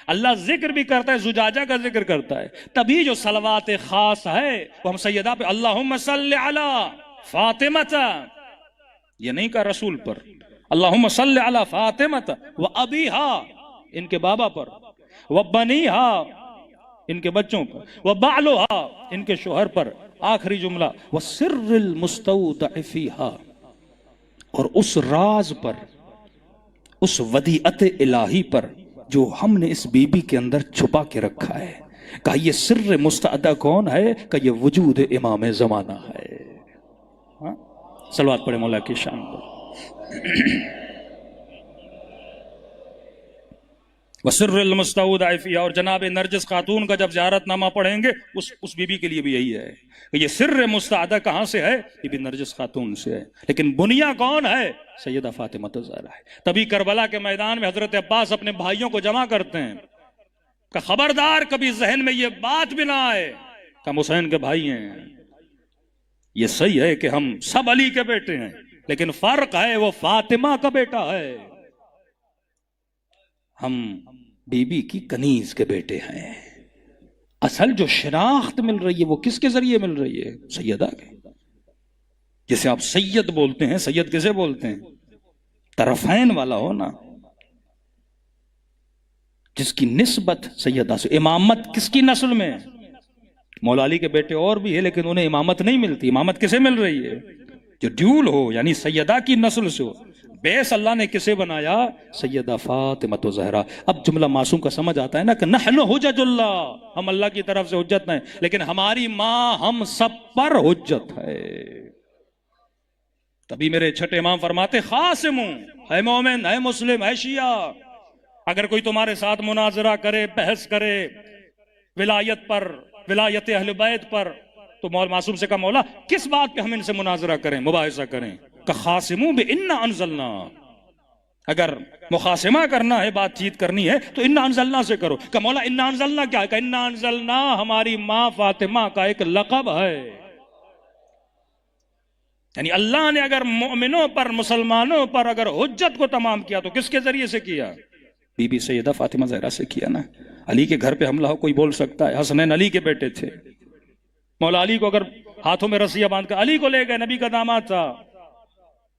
اللہ ذکر بھی کرتا ہے، زجاجہ کا ذکر کرتا ہے، تبھی جو صلوات خاص ہے وہ ہم سیدہ پہ اللہم صلی علی فاطمہ، یہ نہیں کہا رسول پر، اللہم صلی علی فاطمہ و ابیہا، ان کے بابا پر، و بنیہا، ان کے بچوں پر، و بعلہا، ان کے شوہر پر، آخری جملہ و سر المستودع فیہا، اور اس راز پر، اس ودیعت الہی پر جو ہم نے اس بی بی کے اندر چھپا کے رکھا ہے۔ کہا یہ سر مستعدہ کون ہے؟ کہ یہ وجود امام زمانہ ہے. ہاں صلوات پڑھے مولا کی شان پر. وسر المستودع فیہا، اور جناب نرجس خاتون کا جب زیارت نامہ پڑھیں گے اس بی بی کے لیے بھی یہی ہے کہ یہ سر مستعدہ کہاں سے ہے؟ یہ بھی نرجس خاتون سے ہے. لیکن بنیا کون ہے؟ سیدہ فاطمہ الزہرا ہے. تبھی کربلا کے میدان میں حضرت عباس اپنے بھائیوں کو جمع کرتے ہیں کہ خبردار کبھی ذہن میں یہ بات بھی نہ آئے کہ ہم حسین کے بھائی ہیں. یہ صحیح ہے کہ ہم سب علی کے بیٹے ہیں، لیکن فرق ہے وہ فاطمہ کا بیٹا ہے، ہم بی بی کی کنیز کے بیٹے ہیں. اصل جو شناخت مل رہی ہے وہ کس کے ذریعے مل رہی ہے؟ سیدہ کے. جسے آپ سید بولتے ہیں، سید کسے بولتے ہیں؟ طرفین والا ہو نا، جس کی نسبت سیدہ سے. امامت کس کی نسل میں؟ مولا علی کے بیٹے اور بھی ہے لیکن انہیں امامت نہیں ملتی. امامت کسے مل رہی ہے؟ جو ڈیول ہو، یعنی سیدہ کی نسل سے ہو. بیس اللہ نے کسے بنایا؟ سیدہ فاطمہ الزہرا. اب جملہ معصوم کا سمجھ آتا ہے نا کہ نحن حجج اللہ، ہم اللہ کی طرف سے حجت ہیں، لیکن ہماری ماں ہم سب پر حجت ہے. تبھی میرے چھٹے امام فرماتے خاصم ہے مومن ہے مسلم ہے شیعہ، اگر کوئی تمہارے ساتھ مناظرہ کرے، بحث کرے ولایت پر، ولایت اہل بیت پر، تو مولا معصوم سے کہا مولا کس بات پہ ہم ان سے مناظرہ کریں، مباحثہ کریں؟ کہ خاصموں بِإِنَّا أَنزَلْنَا، اگر مخاصمہ کرنا ہے، بات چیت کرنی ہے تو اِنَّا أَنزَلْنَا سے کرو. کہ مولا اِنَّا أَنزَلْنَا کیا ہے؟ کہ اِنَّا أَنزَلْنَا ہماری ماں فاطمہ کا ایک لقب ہے. یعنی اللہ نے اگر مومنوں پر، مسلمانوں پر اگر حجت کو تمام کیا تو کس کے ذریعے سے کیا؟ بی بی سیدہ فاطمہ زہرا سے کیا نا. علی کے گھر پہ حملہ ہو کوئی بول سکتا ہے؟ حسنین علی کے بیٹے تھے. مولا علی کو اگر ہاتھوں میں رسیاں باندھ کر علی کو لے گئے، نبی کا داماد تھا.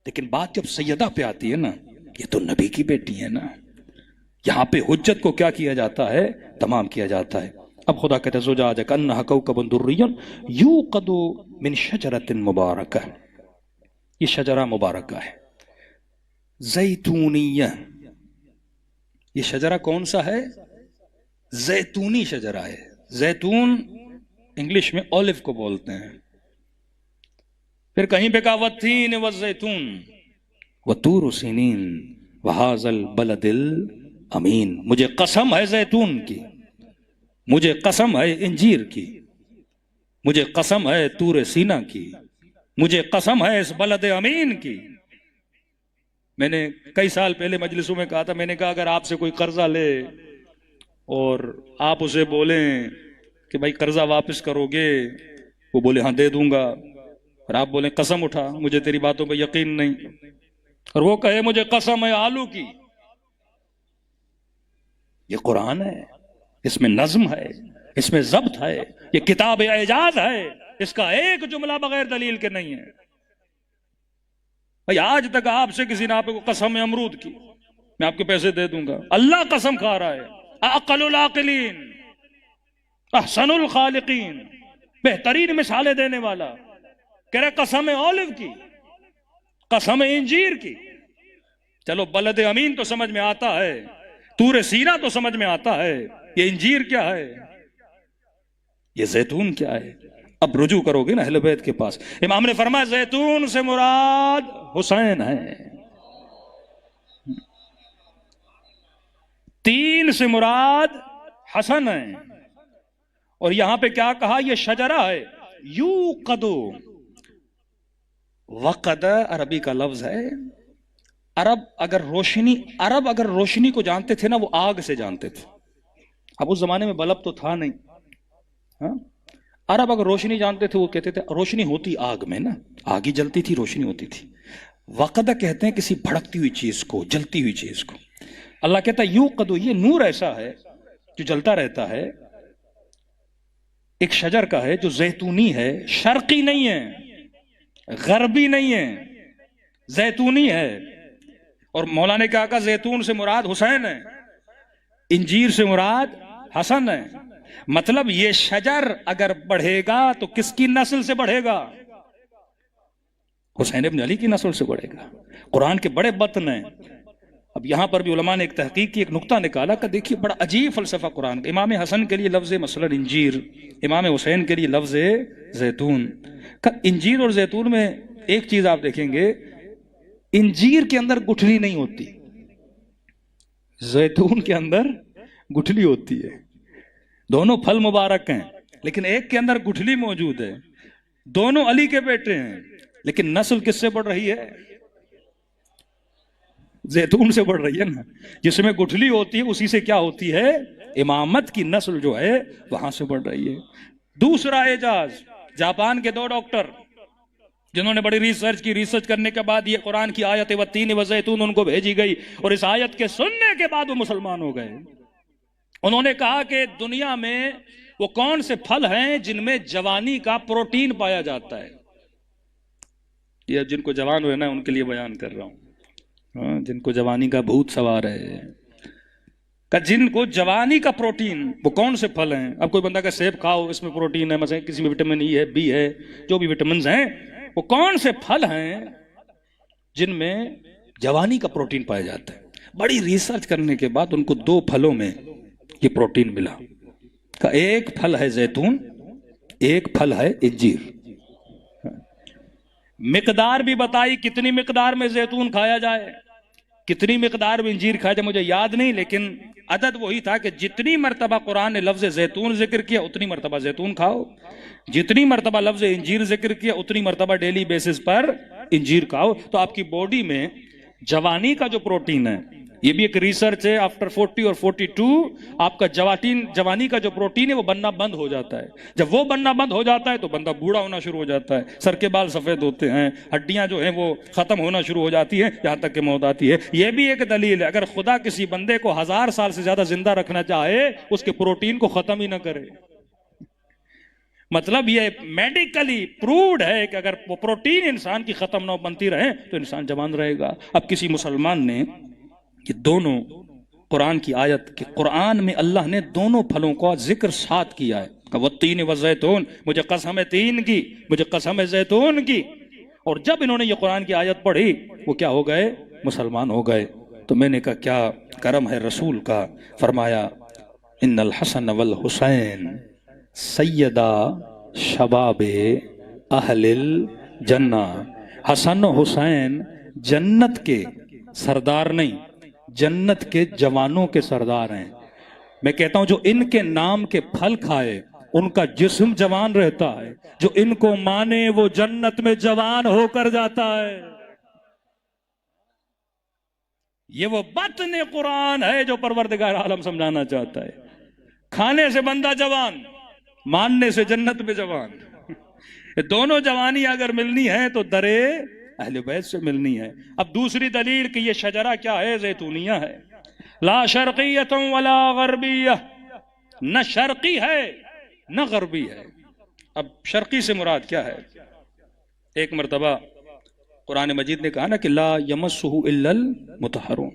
لیکن بات جب سیدہ پہ آتی ہے نا، یہ تو نبی کی بیٹی ہے نا، یہاں پہ حجت کو کیا کیا جاتا ہے؟ تمام کیا جاتا ہے. اب خدا کہتے ہیں زجاجہ کانہا کوکب دری یوقد من شجرۃ مبارکہ. یہ شجرہ مبارکہ ہے زیتونیہ. یہ شجرہ کون سا ہے؟ زیتونی شجرہ ہے. زیتون انگلش میں اولیو کو بولتے ہیں. پھر کہیں پہ کہا والتین والزیتون وطور سینین وہذا البلد الامین. مجھے قسم ہے زیتون کی، مجھے قسم ہے انجیر کی، مجھے قسم ہے طور سینہ کی، مجھے قسم ہے اس بلد امین کی. میں نے کئی سال پہلے مجلسوں میں کہا تھا، میں نے کہا اگر آپ سے کوئی قرضہ لے اور آپ اسے بولیں کہ بھائی قرضہ واپس کرو گے، وہ بولے ہاں دے دوں گا، اور آپ بولیں قسم اٹھا مجھے تیری باتوں پہ یقین نہیں، اور وہ کہے مجھے قسم ہے آلو کی. یہ قرآن ہے، اس میں نظم ہے، اس میں ضبط ہے، یہ کتاب اعجاز ہے، اس کا ایک جملہ بغیر دلیل کے نہیں ہے. بھائی آج تک آپ سے کسی نے آپ کو قسم ہے امرود کی، میں آپ کے پیسے دے دوں گا، اللہ قسم کھا رہا ہے. اعقل العاقلین، احسن الخالقین، بہترین مثالیں دینے والا کہہ رہے قسم اولیو کی، قسم انجیر کی. چلو بلد امین تو سمجھ میں آتا ہے، طور سینہ تو سمجھ میں آتا ہے، یہ انجیر کیا ہے؟ یہ زیتون کیا ہے؟ اب رجوع کرو گے نا اہل بیت کے پاس. امام نے فرمایا زیتون سے مراد حسین ہے، تین سے مراد حسن ہے، اور یہاں پہ کیا کہا؟ یہ شجرہ ہے یوقدو. وقد عربی کا لفظ ہے. عرب اگر روشنی کو جانتے تھے نا، وہ آگ سے جانتے تھے. اب اس زمانے میں بلب تو تھا نہیں. ہاں عرب اگر روشنی جانتے تھے وہ کہتے تھے روشنی ہوتی آگ میں نا، آگ ہی جلتی تھی، روشنی ہوتی تھی. وقد کہتے ہیں کسی بھڑکتی ہوئی چیز کو، جلتی ہوئی چیز کو. اللہ کہتا ہے یوقدو، یہ نور ایسا ہے جو جلتا رہتا ہے. ایک شجر کا ہے جو زیتونی ہے، شرقی نہیں ہے، غربی نہیں ہے، زیتونی ہے. اور مولا نے کہا زیتون سے مراد حسین ہے، انجیر سے مراد حسن ہے. مطلب یہ شجر اگر بڑھے گا تو کس کی نسل سے بڑھے گا؟ حسین ابن علی کی نسل سے بڑھے گا. قرآن کے بڑے بطن ہیں. اب یہاں پر بھی علماء نے ایک تحقیق کی، ایک نقطہ نکالا کہ دیکھیے بڑا عجیب فلسفہ قرآن کا. امام حسن کے لیے لفظ مثلا انجیر، امام حسین کے لیے لفظ زیتون. انجیر اور زیتون میں ایک چیز آپ دیکھیں گے، انجیر کے اندر گٹھلی نہیں ہوتی، زیتون کے اندر گٹھلی ہوتی ہے. دونوں پھل مبارک ہیں لیکن ایک کے اندر گٹھلی موجود ہے. دونوں علی کے بیٹے ہیں لیکن نسل کس سے بڑھ رہی ہے؟ زیتون سے بڑھ رہی ہے نا. جس میں گٹھلی ہوتی ہے اسی سے کیا ہوتی ہے؟ امامت کی نسل جو ہے وہاں سے بڑھ رہی ہے. دوسرا اعجاز، جاپان کے 2 ڈاکٹر جنہوں نے بڑی ریسرچ کرنے کے بعد یہ قرآن کی آیت والتین والزیتون ان کو بھیجی گئی اور اس آیت کے سننے کے بعد وہ مسلمان ہو گئے. انہوں نے کہا کہ دنیا میں وہ کون سے پھل ہیں جن میں جوانی کا پروٹین پایا جاتا ہے. یہ جن کو جوان ہوئے نا ان کے لیے بیان کر رہا ہوں، جن کو جوانی کا بھوت سوار ہے، کہ جن کو جوانی کا پروٹین، وہ کون سے پھل ہیں؟ اب کوئی بندہ کہ سیب کھاؤ اس میں پروٹین ہے، مثلا کسی میں وٹامن ای ہے، بی ہے، جو بھی وٹامنز ہیں، وہ کون سے پھل ہیں جن میں جوانی کا پروٹین پایا جاتا ہے؟ بڑی ریسرچ کرنے کے بعد ان کو 2 پھلوں میں یہ پروٹین ملا. کہ ایک پھل ہے زیتون، ایک پھل ہے انجیر. مقدار بھی بتائی کتنی مقدار میں زیتون کھایا جائے، کتنی مقدار میں انجیر کھایا جائے، مجھے یاد نہیں، لیکن عدد وہی تھا کہ جتنی مرتبہ قرآن نے لفظ زیتون ذکر کیا اتنی مرتبہ زیتون کھاؤ، جتنی مرتبہ لفظ انجیر ذکر کیا اتنی مرتبہ ڈیلی بیسس پر انجیر کھاؤ. تو آپ کی باڈی میں جوانی کا جو پروٹین ہے، یہ بھی ایک ریسرچ ہے، آفٹر 40 اور 42 آپ کا جوانی کا جو پروٹین ہے وہ بننا بند ہو جاتا ہے. جب وہ بننا بند ہو جاتا ہے تو بندہ بوڑھا ہونا شروع ہو جاتا ہے، سر کے بال سفید ہوتے ہیں، ہڈیاں جو ہیں وہ ختم ہونا شروع ہو جاتی ہیں، یہاں تک کہ موت آتی ہے. یہ بھی ایک دلیل ہے، اگر خدا کسی بندے کو 1000 سال سے زیادہ زندہ رکھنا چاہے اس کے پروٹین کو ختم ہی نہ کرے. مطلب یہ میڈیکلی پرووڈ ہے کہ اگر وہ پروٹین انسان کی ختم نہ بنتی رہے تو انسان جوان رہے گا. اب کسی مسلمان نے یہ دونوں قرآن کی آیت کہ قرآن میں اللہ نے دونوں پھلوں کا ذکر ساتھ کیا ہے کہ والتین والزیتون، مجھے قسم ہے تین کی، مجھے قسم ہے زیتون کی. اور جب انہوں نے یہ قرآن کی آیت پڑھی وہ کیا ہو گئے؟ مسلمان ہو گئے. تو میں نے کہا کیا کرم ہے رسول کا. فرمایا ان الحسن والحسین سیدہ شباب اہل الجنہ. حسن و حسین جنت کے سردار نہیں، جنت کے جوانوں کے سردار ہیں. میں کہتا ہوں جو ان کے نام کے پھل کھائے ان کا جسم جوان رہتا ہے، جو ان کو مانے وہ جنت میں جوان ہو کر جاتا ہے. یہ وہ بطن قرآن ہے جو پروردگار عالم سمجھانا چاہتا ہے. کھانے سے بندہ جوان، ماننے سے جنت میں جوان. دونوں جوانی اگر ملنی ہے تو درے اہل بیت سے ملنی ہے. اب دوسری دلیل کہ یہ شجرہ کیا ہے؟ زیتونیہ ہے. لا شرقیت ولا غربیہ، نہ شرقی ہے نہ غربی ہے. اب شرقی سے مراد کیا ہے؟ ایک مرتبہ قرآن مجید نے کہا نا کہ لا یمسہ الا المطہرون.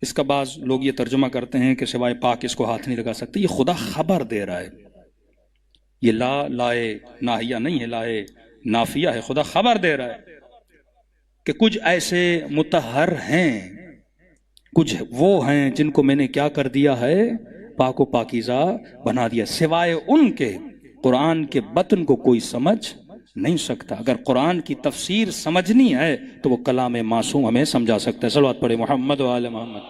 اس کا بعض لوگ یہ ترجمہ کرتے ہیں کہ سوائے پاک اس کو ہاتھ نہیں لگا سکتے. یہ خدا خبر دے رہا ہے. یہ لا لائے ناہیہ نہیں ہے، لائے نافیہ ہے. خدا خبر دے رہا ہے کہ کچھ ایسے مطہر ہیں، کچھ وہ ہیں جن کو میں نے کیا کر دیا ہے؟ پاک و پاکیزہ بنا دیا. سوائے ان کے قرآن کے بطن کو کوئی سمجھ نہیں سکتا. اگر قرآن کی تفسیر سمجھنی ہے تو وہ کلام معصوم ہمیں سمجھا سکتا ہے. صلوات پڑھے محمد و آل محمد.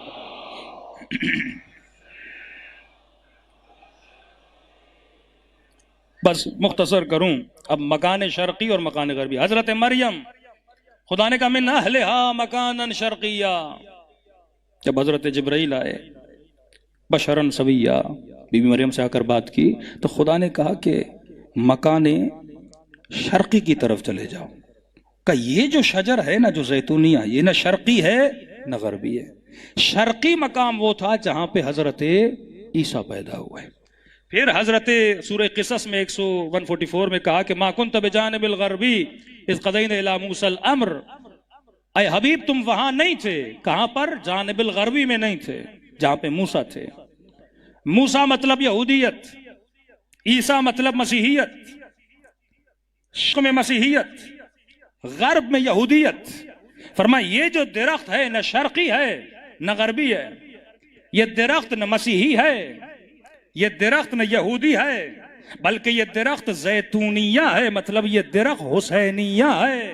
بس مختصر کروں اب مکان شرقی اور مکان غربی. حضرت مریم خدا نے کہا من اہلہا مکانا شرقیہ. جب حضرت جبرائیل آئے بشرن سویہ، بی بی مریم سے آ کر بات کی تو خدا نے کہا کہ مکان شرقی کی طرف چلے جاؤ. کہ یہ جو شجر ہے نا جو زیتونیہ، یہ نہ شرقی ہے نہ غربی ہے. شرقی مقام وہ تھا جہاں پہ حضرت عیسیٰ پیدا ہوئے. پھر حضرت سورہ قصص میں 144 میں کہا کہ ما کنت بجانب الغربی اذ قضینا الی موسیٰ الامر. اے حبیب تم وہاں نہیں تھے. کہاں پر؟ جانب الغربی میں نہیں تھے جہاں پہ موسیٰ تھے. موسیٰ مطلب یہودیت، عیسیٰ مطلب مسیحیت. شرق میں مسیحیت، غرب میں یہودیت. فرمایا یہ جو درخت ہے نہ شرقی ہے نہ غربی ہے، یہ درخت نہ مسیحی ہے، یہ درخت نہ یہودی ہے، بلکہ یہ درخت زیتونیہ ہے، مطلب یہ درخت حسینیہ ہے۔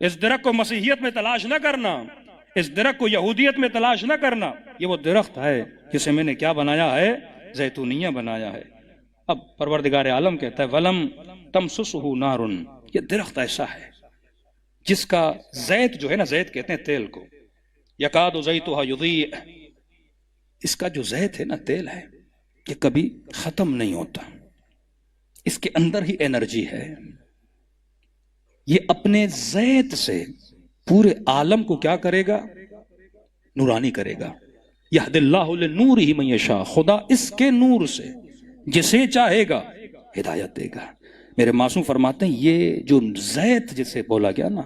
اس درخت کو مسیحیت میں تلاش نہ کرنا، اس درخت کو یہودیت میں تلاش نہ کرنا، یہ وہ درخت ہے جسے میں نے کیا بنایا ہے؟ زیتونیہ بنایا ہے۔ اب پروردگار عالم کہتا ہے وَلَمْ تَمْسُسْهُ نَارٌ، یہ درخت ایسا ہے جس کا زیت جو ہے نا، زیت کہتے ہیں تیل کو، یکاد زیتها یضیء، اس کا جو زیت ہے نا، تیل ہے، یہ کبھی ختم نہیں ہوتا، اس کے اندر ہی انرجی ہے، یہ اپنے زیت سے پورے عالم کو کیا کرے گا؟ نورانی کرے گا۔ یہد اللہ لنورہ من یشاء، خدا اس کے نور سے جسے چاہے گا ہدایت دے گا۔ میرے معصوم فرماتے ہیں یہ جو زیت جسے بولا گیا نا،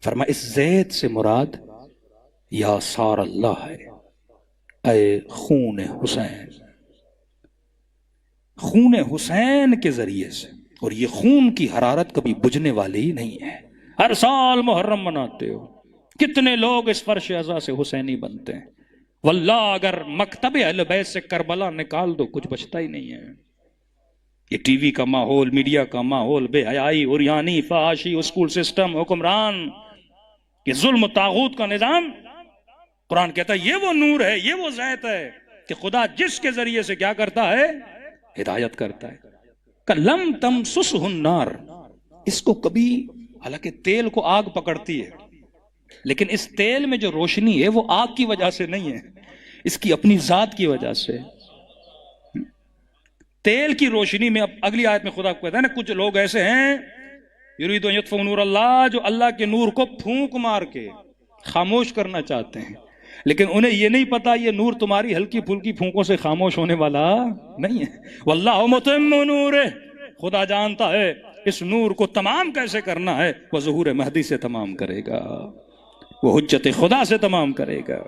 فرمایا اس زیت سے مراد یا سار اللہ ہے، اے خون حسین، خون حسین کے ذریعے سے، اور یہ خون کی حرارت کبھی بجھنے والی ہی نہیں ہے۔ ہر سال محرم مناتے ہو، کتنے لوگ اس فرش عزا سے حسینی بنتے ہیں، واللہ اگر مکتب اہل بیت سے کربلا نکال دو کچھ بچتا ہی نہیں ہے۔ یہ ٹی وی کا ماحول، میڈیا کا ماحول، بے حیائی، عریانی، فحاشی، اسکول سسٹم، حکمران، یہ ظلم و طاغوت کا نظام، قرآن کہتا ہے یہ وہ نور ہے، یہ وہ زیت ہے کہ خدا جس کے ذریعے سے کیا کرتا ہے؟ ہدایت کرتا ہے۔ لم تمسسہ النار، اس کو کبھی، حالانکہ تیل کو آگ پکڑتی ہے، لیکن اس تیل میں جو روشنی ہے وہ آگ کی وجہ سے نہیں ہے، اس کی اپنی ذات کی وجہ سے۔ تیل کی روشنی میں، اب اگلی آیت میں خدا کو کہتا ہے نا، کچھ لوگ ایسے ہیں یرید ان یطفئوا نور اللہ، جو اللہ کے نور کو پھونک مار کے خاموش کرنا چاہتے ہیں، لیکن انہیں یہ نہیں پتا یہ نور تمہاری ہلکی پھلکی پھونکوں سے خاموش ہونے والا نہیں ہے۔ واللہ متم نورہ، خدا جانتا ہے اس نور کو تمام کیسے کرنا ہے، وہ ظہور مہدی سے تمام کرے گا، وہ حجت خدا سے تمام کرے گا۔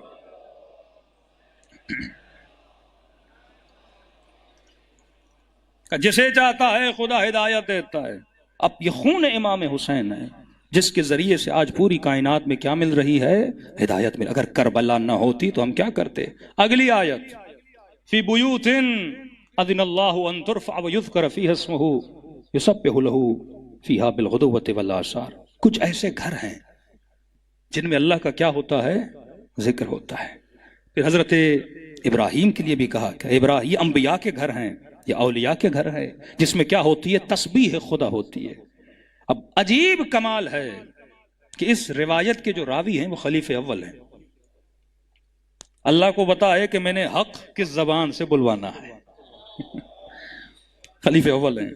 جسے چاہتا ہے خدا ہدایت دیتا ہے۔ اب یہ خون امام حسین ہے جس کے ذریعے سے آج پوری کائنات میں کیا مل رہی ہے؟ ہدایت مل۔ اگر کربلا نہ ہوتی تو ہم کیا کرتے؟ اگلی آیت، فی بیوت اذن اللہ ان ترفع ویذکر فیہا اسمہ یسبح لہ فیہا بالغدوۃ والآصال، کچھ ایسے گھر ہیں جن میں اللہ کا کیا ہوتا ہے؟ ذکر ہوتا ہے۔ پھر حضرت ابراہیم کے لیے بھی کہا کہ ابراہیم، یہ انبیاء کے گھر ہیں، یہ اولیاء کے گھر ہے جس میں کیا ہوتی ہے؟ تسبیح خدا ہوتی ہے۔ اب عجیب کمال ہے کہ اس روایت کے جو راوی ہیں وہ خلیفہ اول ہیں۔ اللہ کو بتا ہے کہ میں نے حق کس زبان سے بلوانا ہے، خلیفہ اول ہیں۔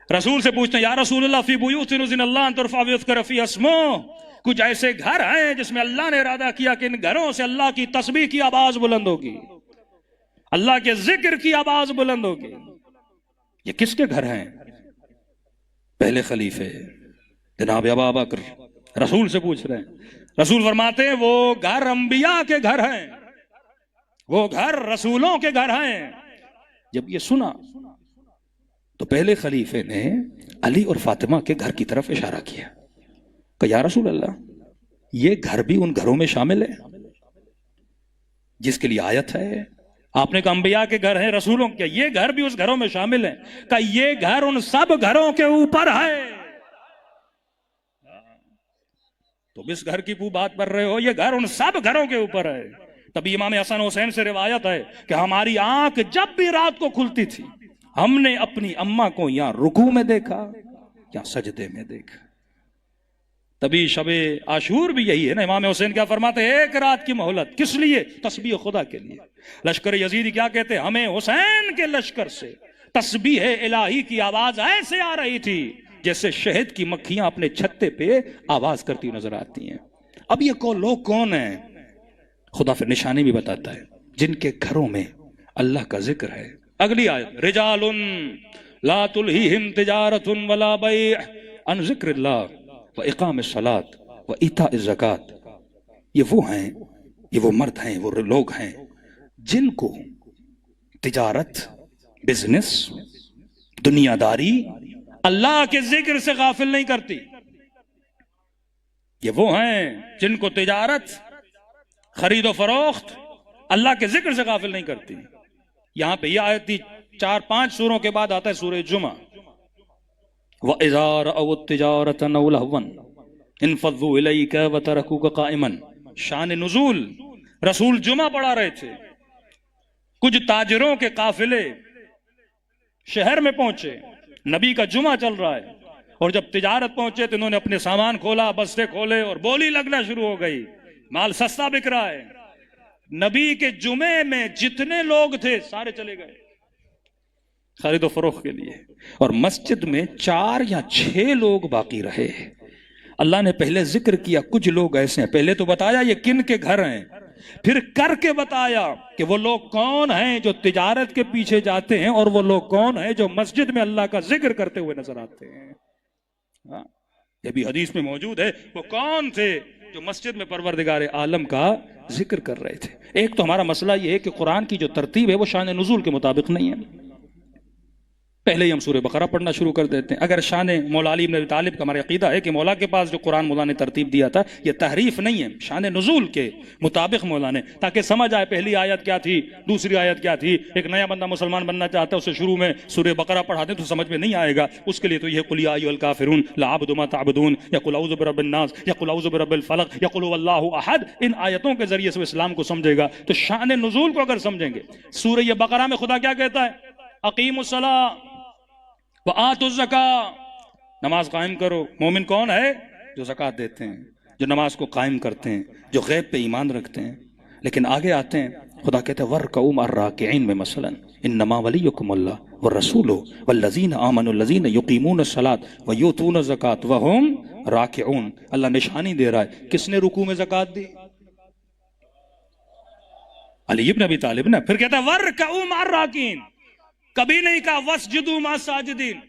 رسول سے پوچھتے ہیں یا رسول اللہ فی بیوت اذن اللہ ان ترفع ویذکر فیہا اسمہ، کچھ ایسے گھر ہیں جس میں اللہ نے ارادہ کیا کہ ان گھروں سے اللہ کی تسبیح کی آواز بلند ہوگی، اللہ کے ذکر کی آواز بلند ہوگی۔ یہ کس کے گھر ہیں؟ پہلے خلیفے جناب ابا بکر۔ رسول سے پوچھ رہے ہیں، رسول فرماتے ہیں وہ گھر انبیاء کے گھر ہیں، وہ گھر رسولوں کے گھر ہیں۔ جب یہ سنا تو پہلے خلیفے نے علی اور فاطمہ کے گھر کی طرف اشارہ کیا کہ یا رسول اللہ یہ گھر بھی ان گھروں میں شامل ہے جس کے لیے آیت ہے؟ آپ نے کہا انبیاء کے گھر ہیں، رسولوں کے، یہ گھر بھی اس گھروں میں شامل ہیں۔ کہ یہ گھر ان سب گھروں کے اوپر ہے۔ تم اس گھر کی بات کر رہے ہو، یہ گھر ان سب گھروں کے اوپر ہے۔ تبھی امام حسن حسین سے روایت ہے کہ ہماری آنکھ جب بھی رات کو کھلتی تھی ہم نے اپنی اماں کو یا رکوع میں دیکھا یا سجدے میں دیکھا۔ تبھی شب عاشور بھی یہی ہے نا، امام حسین کیا فرماتے ہیں؟ ایک رات کی مہلت، کس لیے؟ تسبیح خدا کے لیے۔ لشکر یزیدی کیا کہتے ہیں؟ ہمیں حسین کے لشکر سے تسبیح الہی کی آواز ایسے آ رہی تھی جیسے شہد کی مکھیاں اپنے چھتے پہ آواز کرتی نظر آتی ہیں۔ اب یہ لوگ کون ہیں؟ خدا پھر نشانی بھی بتاتا ہے جن کے گھروں میں اللہ کا ذکر ہے۔ اگلی آیت، رجال لا تلہیہم تجارت ولا بیع عن ذکر اللہ وإقام الصلاة وإیتاء الزکاة، یہ وہ ہیں، یہ وہ مرد ہیں، وہ لوگ ہیں جن کو تجارت، بزنس، دنیا داری اللہ کے ذکر سے غافل نہیں کرتی۔ یہ وہ ہیں جن کو تجارت، خرید و فروخت اللہ کے ذکر سے غافل نہیں کرتی. یہاں پہ یہ آیت تھی، 4-5 سوروں کے بعد آتا ہے سورہ جمعہ، وَإِذَا رَأَوُا التِّجَارَةَ أَوْ لَهْوًا انفضوا إِلَيْكَ وَتَرَكُوكَ قَائِمًا. شان نزول، رسول جمعہ پڑھا رہے تھے، کچھ تاجروں کے قافلے شہر میں پہنچے، نبی کا جمعہ چل رہا ہے، اور جب تجارت پہنچے تو انہوں نے اپنے سامان کھولا، بستے کھولے اور بولی لگنا شروع ہو گئی، مال سستا بک رہا ہے. نبی کے جمعے میں جتنے لوگ تھے سارے چلے گئے خرید و فروخت کے لیے، اور مسجد میں 4 یا 6 لوگ باقی رہے. اللہ نے پہلے ذکر کیا کچھ لوگ ایسے ہیں، پہلے تو بتایا یہ کن کے گھر ہیں، پھر کر کے بتایا کہ وہ لوگ کون ہیں جو تجارت کے پیچھے جاتے ہیں، اور وہ لوگ کون ہیں جو مسجد میں اللہ کا ذکر کرتے ہوئے نظر آتے ہیں. یہ بھی حدیث میں موجود ہے، وہ کون تھے جو مسجد میں پروردگار عالم کا ذکر کر رہے تھے. ایک تو ہمارا مسئلہ یہ ہے کہ قرآن کی جو ترتیب ہے وہ شان نزول کے مطابق نہیں ہے. پہلے ہی ہم سورہ بقرہ پڑھنا شروع کر دیتے ہیں. اگر شان مولا علی بن ابی طالب کا ہمارا عقیدہ ہے کہ مولا کے پاس جو قرآن مولا نے ترتیب دیا تھا یہ تحریف نہیں ہے، شان نزول کے مطابق مولا نے، تاکہ سمجھ آئے پہلی آیت کیا تھی، دوسری آیت کیا تھی. ایک نیا بندہ مسلمان بننا چاہتا ہے، اسے شروع میں سورہ بقرہ پڑھا دیں تو سمجھ میں نہیں آئے گا. اس کے لیے تو یہ قل یا ایھا الکافرون لا اعبد ما تعبدون، یا قل اعوذ برب الناس، یا قل اعوذ برب الفلق، یا قل هو اللہ احد، ان آیتوں کے ذریعے سے وہ اسلام کو سمجھے گا. تو شان نزول کو اگر سمجھیں گے، سورہ بقرہ میں خدا کیا کہتا ہے؟ اقیموا الصلاۃ وآتوا الزکاۃ، نماز قائم کرو. مومن کون ہے؟ جو زکوٰۃ دیتے ہیں، جو نماز کو قائم کرتے ہیں، جو غیب پہ ایمان رکھتے ہیں. لیکن آگے آتے ہیں، خدا کہتے ہیں وَارْكَعُوا مَعَ الرَّاكِعِينَ میں مثلا انما ولیکم اللہ والرسول والذین آمنوا الذین یقیمون الصلاۃ ویؤتون الزکاۃ وہم راکعون. اللہ نشانی دے رہا ہے کس نے رکوع میں زکوٰۃ دی؟ علی بن ابی طالب نے. پھر کہتا ہے وَارْكَعُوا مَعَ الرَّاكِعِينَ، کبھی نہیں کہا وَاسْجُدُوا مَعَ السَّاجِدِينَ،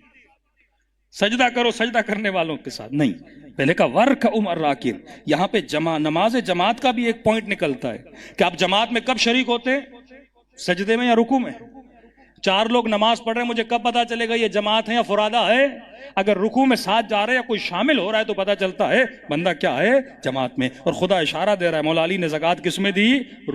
سجدہ کرو سجدہ کرنے والوں کے ساتھ، نہیں، پہلے کہا وَارْكَعُوا مَعَ الرَّاكِعِينَ. یہاں پہ نماز جماعت کا بھی ایک پوائنٹ نکلتا ہے کہ آپ جماعت میں کب شریک ہوتے ہیں؟ سجدے میں یا رکوع میں؟ 4 لوگ نماز پڑھ رہے ہیں، مجھے کب پتا چلے گا یہ جماعت ہے یا فرادہ ہے؟ اگر رکوع میں ساتھ جا رہے ہیں یا کوئی شامل ہو رہا ہے تو پتا چلتا ہے بندہ کیا ہے؟ جماعت میں. اور خدا اشارہ دے رہا ہے، مولا علی نے زکوٰۃ کس میں دی؟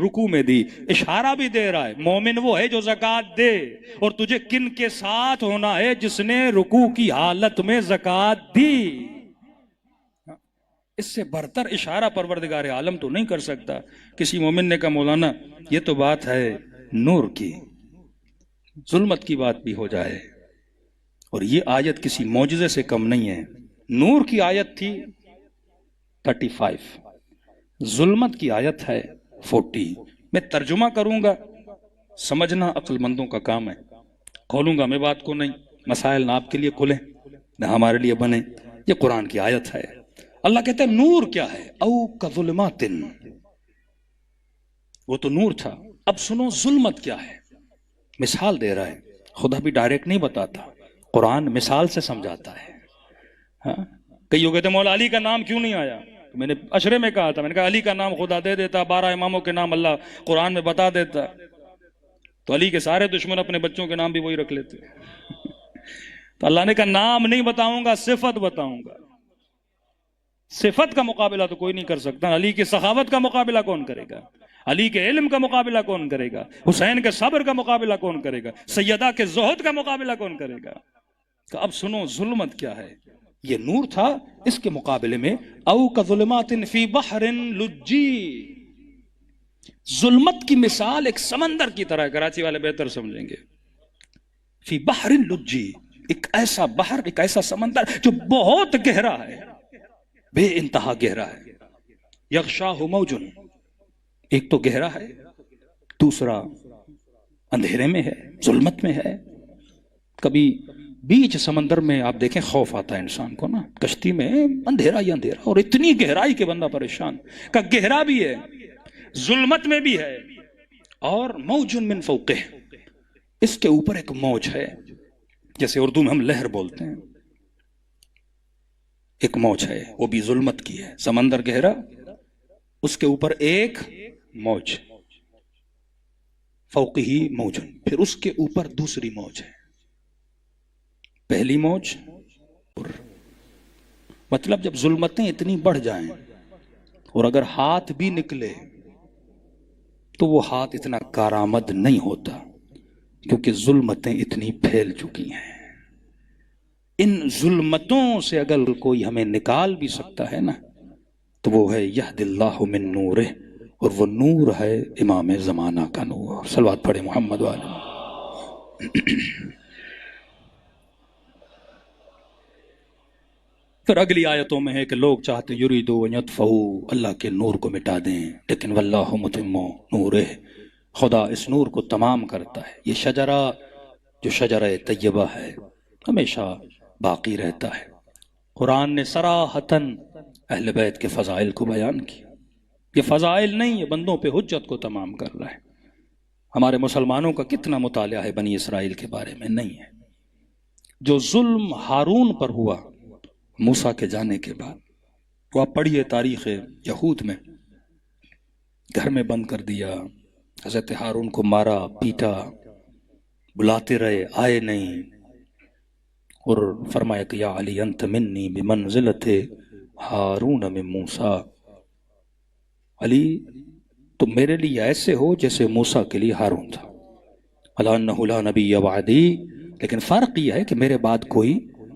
رکوع میں دی. اشارہ بھی دے رہا ہے مومن وہ ہے جو زکوٰۃ دے، اور تجھے کن کے ساتھ ہونا ہے؟ جس نے رکوع کی حالت میں زکوٰۃ دی. اس سے برتر اشارہ پروردگار عالم تو نہیں کر سکتا. کسی مومن نے کہا مولانا یہ تو بات ہے نور کی، ظلمت کی بات بھی ہو جائے، اور یہ آیت کسی معجزے سے کم نہیں ہے. نور کی آیت تھی 35، ظلمت کی آیت ہے 40. میں ترجمہ کروں گا، سمجھنا عقل مندوں کا کام ہے. کھولوں گا میں بات کو نہیں، مسائل نہ آپ کے لیے کھلیں نہ ہمارے لیے بنے. یہ قرآن کی آیت ہے. اللہ کہتا ہے نور کیا ہے؟ او کظلمات، وہ تو نور تھا. اب سنو ظلمت کیا ہے. مثال دے رہا ہے، خدا بھی ڈائریکٹ نہیں بتاتا، قرآن مثال سے سمجھاتا ہے. ہاں کئی لوگ کہتے ہیں مولا علی کا نام کیوں نہیں آیا؟ تو میں نے اشرے میں کہا تھا، میں نے کہا علی کا نام خدا دے دیتا، 12 اماموں کے نام اللہ قرآن میں بتا دیتا، تو علی کے سارے دشمن اپنے بچوں کے نام بھی وہی رکھ لیتے. تو اللہ نے کہا نام نہیں بتاؤں گا، صفت بتاؤں گا. صفت کا مقابلہ تو کوئی نہیں کر سکتا. علی کی سخاوت کا مقابلہ کون کرے گا؟ علی کے علم کا مقابلہ کون کرے گا؟ حسین کے صبر کا مقابلہ کون کرے گا؟ سیدہ کے زہد کا مقابلہ کون کرے گا؟ تو اب سنو ظلمت کیا ہے. یہ نور تھا، اس کے مقابلے میں او کظلمات فی بحر لجی. ظلمت کی مثال ایک سمندر کی طرح، کراچی والے بہتر سمجھیں گے. فی بحر لجی، ایک ایسا بحر، ایک ایسا سمندر جو بہت گہرا ہے، بے انتہا گہرا ہے. یغشاہ موج، ایک تو گہرا ہے، دوسرا اندھیرے میں ہے، ظلمت میں ہے. کبھی بیچ سمندر میں آپ دیکھیں خوف آتا ہے انسان کو نا، کشتی میں اندھیرا ہی اندھیرا، اور اتنی گہرائی کے بندہ پریشان. کا گہرا بھی ہے، ظلمت میں بھی ہے، اور موج من فوقہ، اس کے اوپر ایک موج ہے، جیسے اردو میں ہم لہر بولتے ہیں. ایک موج ہے، وہ بھی ظلمت کی ہے. سمندر گہرا، اس کے اوپر ایک موج، فوقہ ہی موج، پھر اس کے اوپر دوسری موج ہے. پہلی موج، مطلب جب ظلمتیں اتنی بڑھ جائیں اور اگر ہاتھ بھی نکلے تو وہ ہاتھ اتنا کارآمد نہیں ہوتا، کیونکہ ظلمتیں اتنی پھیل چکی ہیں۔ ان ظلمتوں سے اگر کوئی ہمیں نکال بھی سکتا ہے نا تو وہ ہے یہد اللہ من نورہ، اور وہ نور ہے امام زمانہ کا نور۔ صلوات پڑھے محمد والے۔ پھر اگلی آیتوں میں ہے کہ لوگ چاہتے یریدو ان یطفئوا، اللہ کے نور کو مٹا دیں، لیکن واللہ متم نورہ، خدا اس نور کو تمام کرتا ہے۔ یہ شجرہ جو شجرہ طیبہ ہے ہمیشہ باقی رہتا ہے۔ قرآن نے صراحتاً اہل بیت کے فضائل کو بیان کیا۔ یہ فضائل نہیں، یہ بندوں پہ حجت کو تمام کر رہا ہے۔ ہمارے مسلمانوں کا کتنا مطالعہ ہے بنی اسرائیل کے بارے میں؟ نہیں ہے۔ جو ظلم ہارون پر ہوا موسیٰ کے جانے کے بعد، وہ آپ پڑھیے تاریخ یہود میں، گھر میں بند کر دیا، حضرت ہارون کو مارا پیٹا، بلاتے رہے آئے نہیں، اور فرمایا کہ یا علی انت منی بمنزلت ہارون من موسیٰ، علی تم میرے لیے ایسے ہو جیسے موسیٰ کے لیے ہارون تھا۔ الا انہ لا نبی بعدی، لیکن فرق یہ ہے کہ میرے بعد کوئی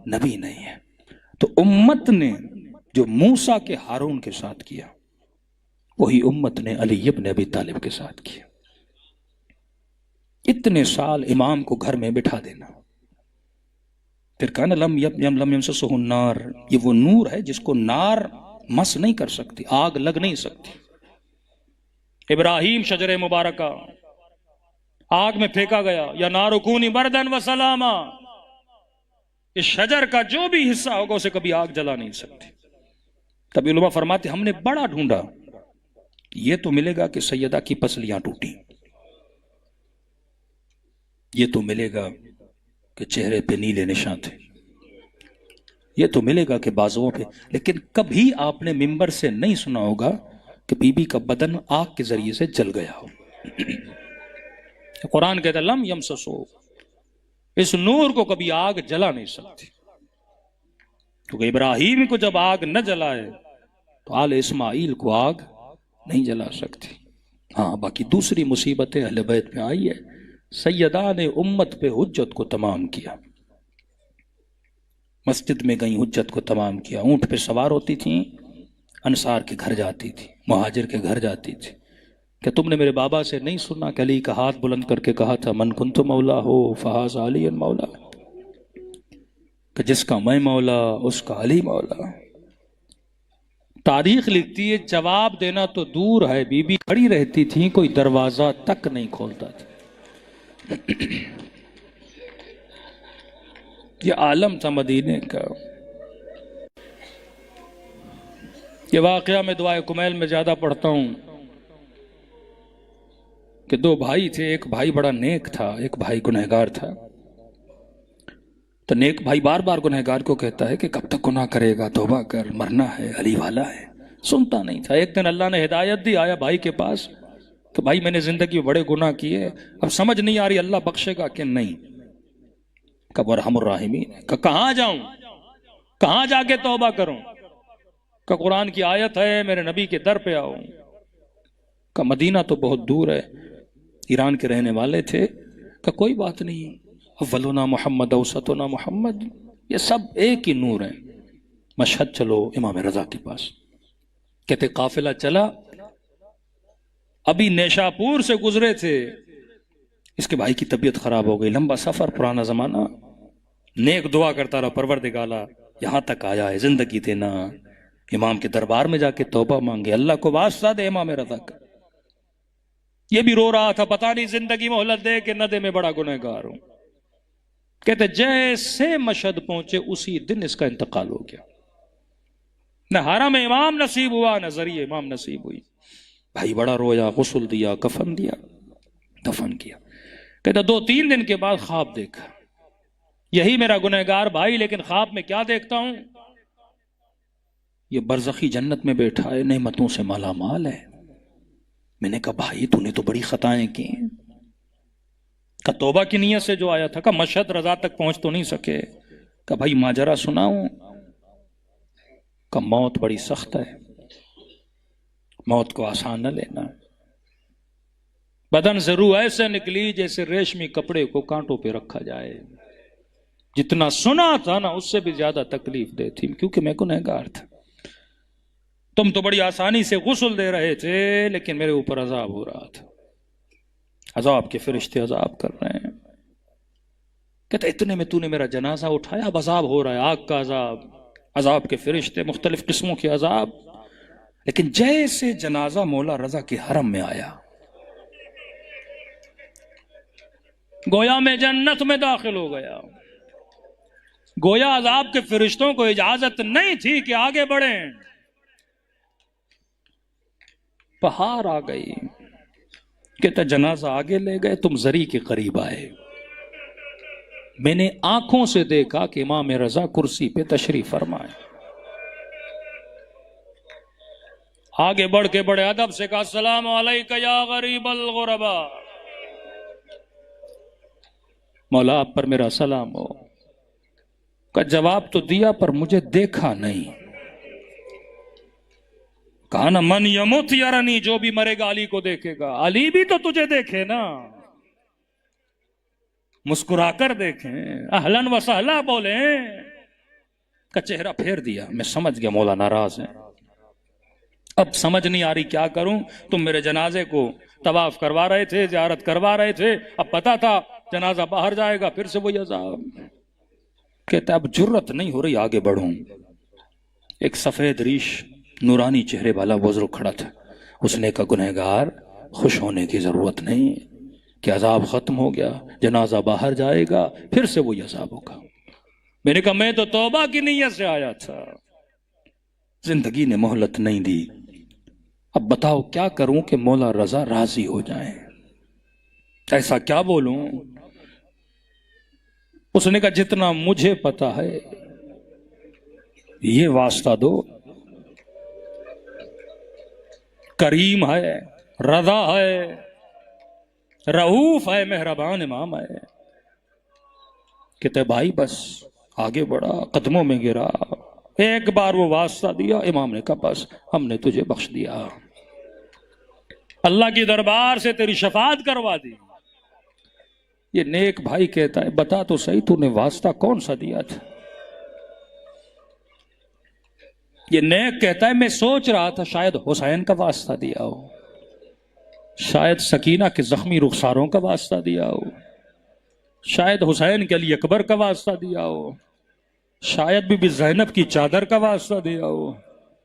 نبی نہیں ہے۔ تو امت نے جو موسیٰ کے ہارون کے ساتھ کیا وہی امت نے علی ابن ابی طالب کے ساتھ کیا۔ اتنے سال امام کو گھر میں بٹھا دینا، پھر کہنا لم یمسسہ النار، یہ وہ نور ہے جس کو نار مس نہیں کر سکتی، آگ لگ نہیں سکتی۔ ابراہیم شجر مبارکہ آگ میں پھینکا گیا، یا نار کونی بردن و سلاما، اس شجر کا جو بھی حصہ ہوگا اسے کبھی آگ جلا نہیں سکتی۔ تب علماء فرماتے ہم نے بڑا ڈھونڈا، یہ تو ملے گا کہ سیدہ کی پسلیاں ٹوٹی، یہ تو ملے گا کہ چہرے پہ نیلے نشان تھے، یہ تو ملے گا کہ بازوؤں پہ، لیکن کبھی آپ نے ممبر سے نہیں سنا ہوگا کہ بی بی کا بدن آگ کے ذریعے سے جل گیا ہو۔ قرآن کہتا ہے لم یمسسو، اس نور کو کبھی آگ جلا نہیں سکتی، کیونکہ ابراہیم کو جب آگ نہ جلائے تو آل اسماعیل کو آگ نہیں جلا سکتی۔ ہاں باقی دوسری مصیبتیں اہل بیت میں آئی ہے، سیدہ نے امت پہ حجت کو تمام کیا، مسجد میں گئیں حجت کو تمام کیا، اونٹ پہ سوار ہوتی تھیں، انصار کے گھر جاتی تھی، مہاجر کے گھر جاتی تھی۔ کہ تم نے میرے بابا سے نہیں سنا کہ علی کا ہاتھ بلند کر کے کہا تھا من کنت مولا ہو فہذا علی مولا، کہ جس کا میں مولا اس کا علی مولا۔ تاریخ لکھتی ہے جواب دینا تو دور ہے، بی بی کھڑی رہتی تھی، کوئی دروازہ تک نہیں کھولتا تھا۔ یہ عالم تھا مدینے کا۔ یہ واقعہ میں دعائے کمیل میں زیادہ پڑھتا ہوں کہ دو بھائی تھے، ایک بھائی بڑا نیک تھا، ایک بھائی گنہگار تھا۔ تو نیک بھائی بار بار گنہگار کو کہتا ہے کہ کب تک گناہ کرے گا، توبہ کر، مرنا ہے، علی والا ہے۔ سنتا نہیں تھا۔ ایک دن اللہ نے ہدایت دی، آیا بھائی کے پاس کہ بھائی میں نے زندگی میں بڑے گناہ کیے، اب سمجھ نہیں آ رہی اللہ بخشے گا کہ نہیں۔ کب ارحم الراحمین، کہ کہاں جاؤں، کہاں جا کے توبہ کروں؟ کہ قرآن کی آیت ہے میرے نبی کے در پہ آؤ۔ کہ مدینہ تو بہت دور ہے، ایران کے رہنے والے تھے۔ کہ کوئی بات نہیں، اولنا محمد اوسطنا محمد، یہ سب ایک ہی نور ہیں۔ مشہد چلو امام رضا کے پاس۔ کہتے قافلہ چلا، ابھی نیشاپور سے گزرے تھے، اس کے بھائی کی طبیعت خراب ہو گئی، لمبا سفر، پرانا زمانہ، نیک دعا کرتا رہا پروردگارا یہاں تک آیا ہے، زندگی دینا، امام کے دربار میں جا کے توبہ مانگے، اللہ کو واسطہ دے امام رضا کا۔ یہ بھی رو رہا تھا، پتہ نہیں زندگی مہلت دے کہ نہ دے، میں بڑا گنہگار ہوں۔ کہتے جیسے مشہد پہنچے اسی دن اس کا انتقال ہو گیا، نہ حرم امام نصیب ہوا نہ ذریعہ امام نصیب ہوئی۔ بھائی بڑا رویا، غسل دیا، کفن دیا، دفن کیا۔ کہتا 2-3 دن کے بعد خواب دیکھا، یہی میرا گنہگار بھائی، لیکن خواب میں کیا دیکھتا ہوں، یہ برزخی جنت میں بیٹھا ہے، نعمتوں سے مالا مال ہے۔ میں نے کہا بھائی تو نے تو بڑی خطائیں کی، کہ توبہ کی نیت سے جو آیا تھا، کہ مشہد رضا تک پہنچ تو نہیں سکے، کہ بھائی ماجرا سناؤں، کہ موت بڑی سخت ہے، موت کو آسان نہ لینا. بدن سے روح ایسے نکلی جیسے ریشمی کپڑے کو کانٹوں پہ رکھا جائے. جتنا سنا تھا نا اس سے بھی زیادہ تکلیف دہ تھی، کیونکہ میں گنہگار تھا. تم تو بڑی آسانی سے غسل دے رہے تھے، لیکن میرے اوپر عذاب ہو رہا تھا. عذاب کے فرشتے عذاب کر رہے ہیں. کہتا اتنے میں تو نے میرا جنازہ اٹھایا، اب عذاب ہو رہا ہے، آگ کا عذاب، عذاب کے فرشتے، مختلف قسموں کے عذاب. لیکن جیسے جنازہ مولا رضا کے حرم میں آیا، گویا میں جنت میں داخل ہو گیا. گویا عذاب کے فرشتوں کو اجازت نہیں تھی کہ آگے بڑھیں. پہاڑ آ گئی. کہتا جنازہ آگے لے گئے، تم زری کے قریب آئے. میں نے آنکھوں سے دیکھا کہ امام رضا کرسی پہ تشریف فرمائے. آگے بڑھ کے بڑے ادب سے کہا السلام علیکہ یا غریب الغربا. مولا آپ پر میرا سلام ہو. کا جواب تو دیا پر مجھے دیکھا نہیں. کہا نا من یموت یرنی، جو بھی مرے گا علی کو دیکھے گا. علی بھی تو تجھے دیکھے نا، مسکرا کر دیکھیں، اہلن و سہلا بولیں. کا چہرہ پھیر دیا. میں سمجھ گیا مولا ناراض ہیں. اب سمجھ نہیں آ رہی کیا کروں. تم میرے جنازے کو طواف کروا رہے تھے، زیارت کروا رہے تھے، اب پتا تھا جنازہ باہر جائے گا، پھر سے وہی عذاب. کہتا اب جرت نہیں ہو رہی آگے بڑھوں. ایک سفید ریش نورانی چہرے والا بزرگ کھڑا تھا. اس نے کہا گنہگار خوش ہونے کی ضرورت نہیں کہ عذاب ختم ہو گیا، جنازہ باہر جائے گا، پھر سے وہی عذاب ہوگا. میں نے کہا میں تو توبہ کی نیت سے آیا تھا. زندگی نے مہلت نہیں دی. اب بتاؤ کیا کروں کہ مولا رضا راضی ہو جائیں. ایسا کیا بولوں؟ اس نے کہا جتنا مجھے پتا ہے یہ واسطہ دو. کریم ہے، رضا ہے، رؤوف ہے، مہربان امام ہے. کہتے بھائی بس آگے بڑھا، قدموں میں گرا، ایک بار وہ واسطہ دیا. امام نے کہا بس ہم نے تجھے بخش دیا، اللہ کی دربار سے تیری شفاعت کروا دی. یہ نیک بھائی کہتا ہے بتا تو صحیح تو نے واسطہ کون سا دیا تھا؟ یہ نیک کہتا ہے میں سوچ رہا تھا شاید حسین کا واسطہ دیا ہو، شاید سکینہ کے زخمی رخساروں کا واسطہ دیا ہو، شاید حسین کے علی اکبر کا واسطہ دیا ہو، شاید بی بی زینب کی چادر کا واسطہ دیا ہو،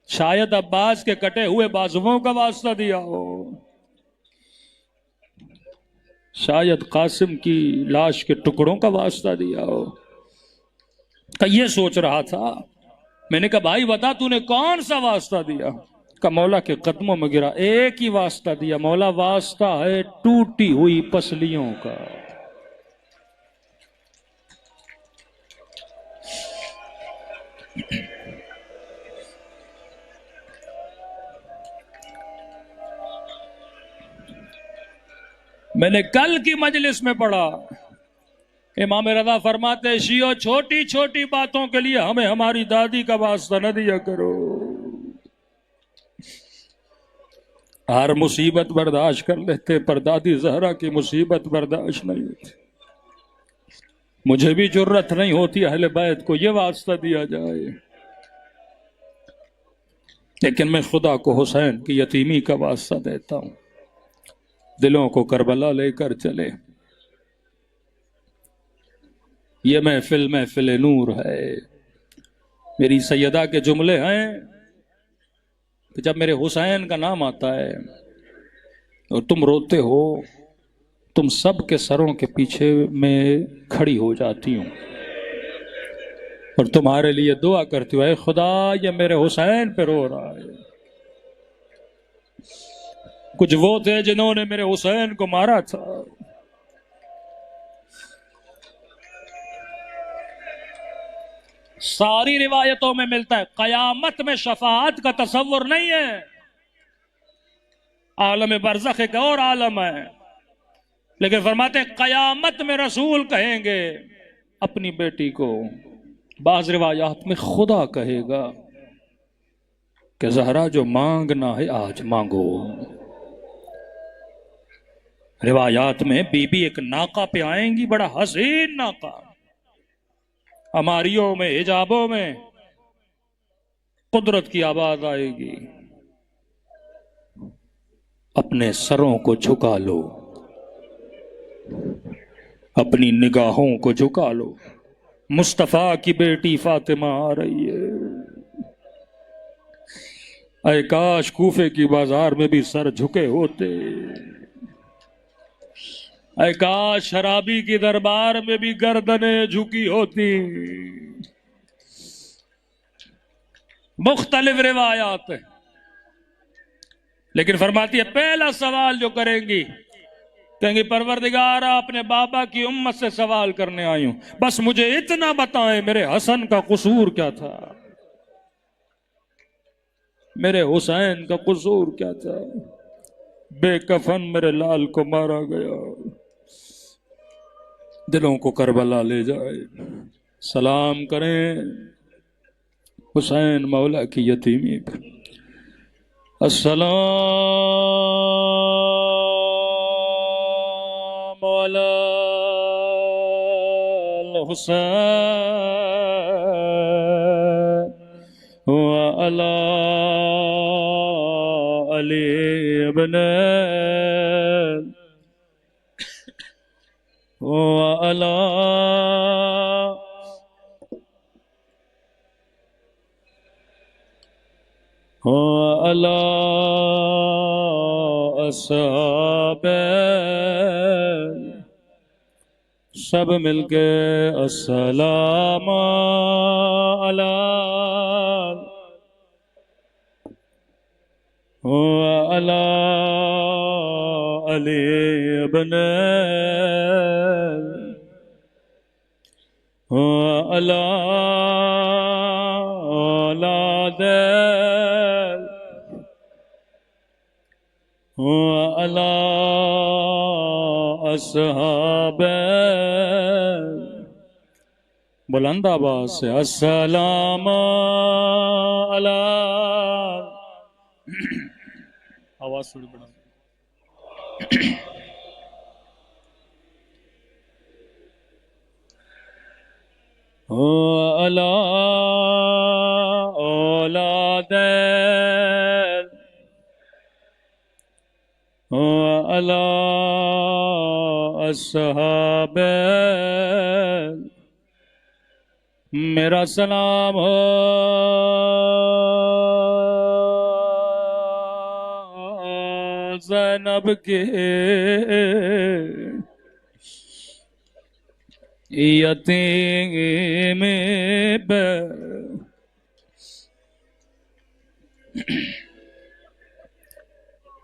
شاید عباس کے کٹے ہوئے بازوؤں کا واسطہ دیا ہو، شاید قاسم کی لاش کے ٹکڑوں کا واسطہ دیا ہو. کہ یہ سوچ رہا تھا. میں نے کہا بھائی بتا تو نے کون سا واسطہ دیا؟ کہ مولا کے قدموں میں گرا، ایک ہی واسطہ دیا. مولا واسطہ ہے ٹوٹی ہوئی پسلیوں کا. میں نے کل کی مجلس میں پڑھا امام رضا فرماتے شیعو چھوٹی چھوٹی باتوں کے لیے ہمیں ہماری دادی کا واسطہ نہ دیا کرو. ہر مصیبت برداشت کر لیتے پر دادی زہرا کی مصیبت برداشت نہیں ہوتی. مجھے بھی جرت نہیں ہوتی اہل بیت کو یہ واسطہ دیا جائے، لیکن میں خدا کو حسین کی یتیمی کا واسطہ دیتا ہوں. دلوں کو کربلا لے کر چلے. یہ محفل محفل نور ہے. میری سیدہ کے جملے ہیں کہ جب میرے حسین کا نام آتا ہے اور تم روتے ہو، تم سب کے سروں کے پیچھے میں کھڑی ہو جاتی ہوں اور تمہارے لیے دعا کرتی ہوں اے خدا یہ میرے حسین پہ رو رہا ہے. کچھ وہ تھے جنہوں نے میرے حسین کو مارا تھا. ساری روایتوں میں ملتا ہے قیامت میں شفاعت کا تصور نہیں ہے. عالم برزخ ایک اور عالم ہے، لیکن فرماتے ہیں قیامت میں رسول کہیں گے اپنی بیٹی کو، بعض روایات میں خدا کہے گا کہ زہرا جو مانگنا ہے آج مانگو۔ روایات میں بی بی ایک ناقہ پہ آئیں گی، بڑا حسین ناقہ، ہماریوں میں حجابوں میں، قدرت کی آواز آئے گی، اپنے سروں کو جھکا لو، اپنی نگاہوں کو جھکا لو، مصطفیٰ کی بیٹی فاطمہ آ رہی ہے۔ اے کاش کوفے کی بازار میں بھی سر جھکے ہوتے، اے کاش شرابی کی دربار میں بھی گردنیں جھکی ہوتی۔ مختلف روایات ہیں، لیکن فرماتی ہے پہلا سوال جو کریں گی، کہیں گے پروردگارا اپنے بابا کی امت سے سوال کرنے آئی ہوں، بس مجھے اتنا بتائیں میرے حسن کا قصور کیا تھا، میرے حسین کا قصور کیا تھا، بے کفن میرے لال کو مارا گیا، دلوں کو کربلا لے جائے، سلام کریں حسین مولا کی یتیمی پر۔ السلام علی الحسین وعلی علی ابن وعلی وعلی اصحاب، سب مل کے السلام علی وعلی علی ابن وعلی اولاد وعلی اصحاب، بلند آواز سے السلام علی، آواز تھوڑی بڑھا، وعلی اولاد وعلی اصحاب، میرا سلام ہو زینب کے یتیم پہ،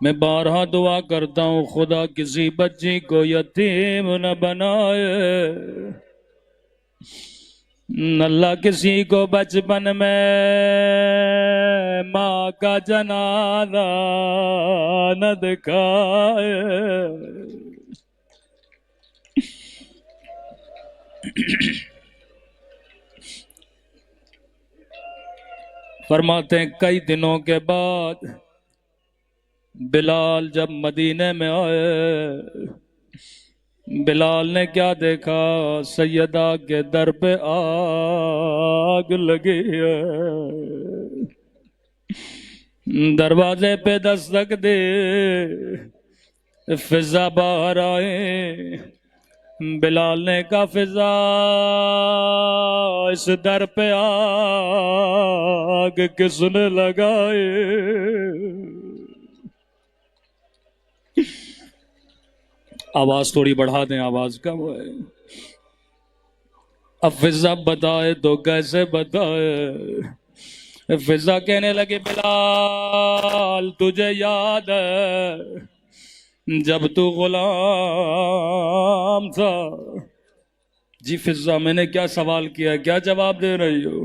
میں بارہا دعا کرتا ہوں خدا کسی بچی کو یتیم نہ بنائے، اللہ کسی کو بچپن میں ماں کا جنازہ نہ دکھائے۔ فرماتے ہیں کئی دنوں کے بعد بلال جب مدینے میں آئے، بلال نے کیا دیکھا، سیدہ کے در پہ آگ لگی ہے، دروازے پہ دستک دے، فضا باہر آئے، بلال نے کہا فضا اس در پہ آگ کس نے لگائے؟ آواز تھوڑی بڑھا دیں، آواز کم ہے۔ اب فضا بتائے تو کیسے بتائے؟ فضا کہنے لگے بلال تجھے یاد ہے جب تو غلام تھا؟ جی فضا میں نے کیا سوال کیا، کیا جواب دے رہی ہو؟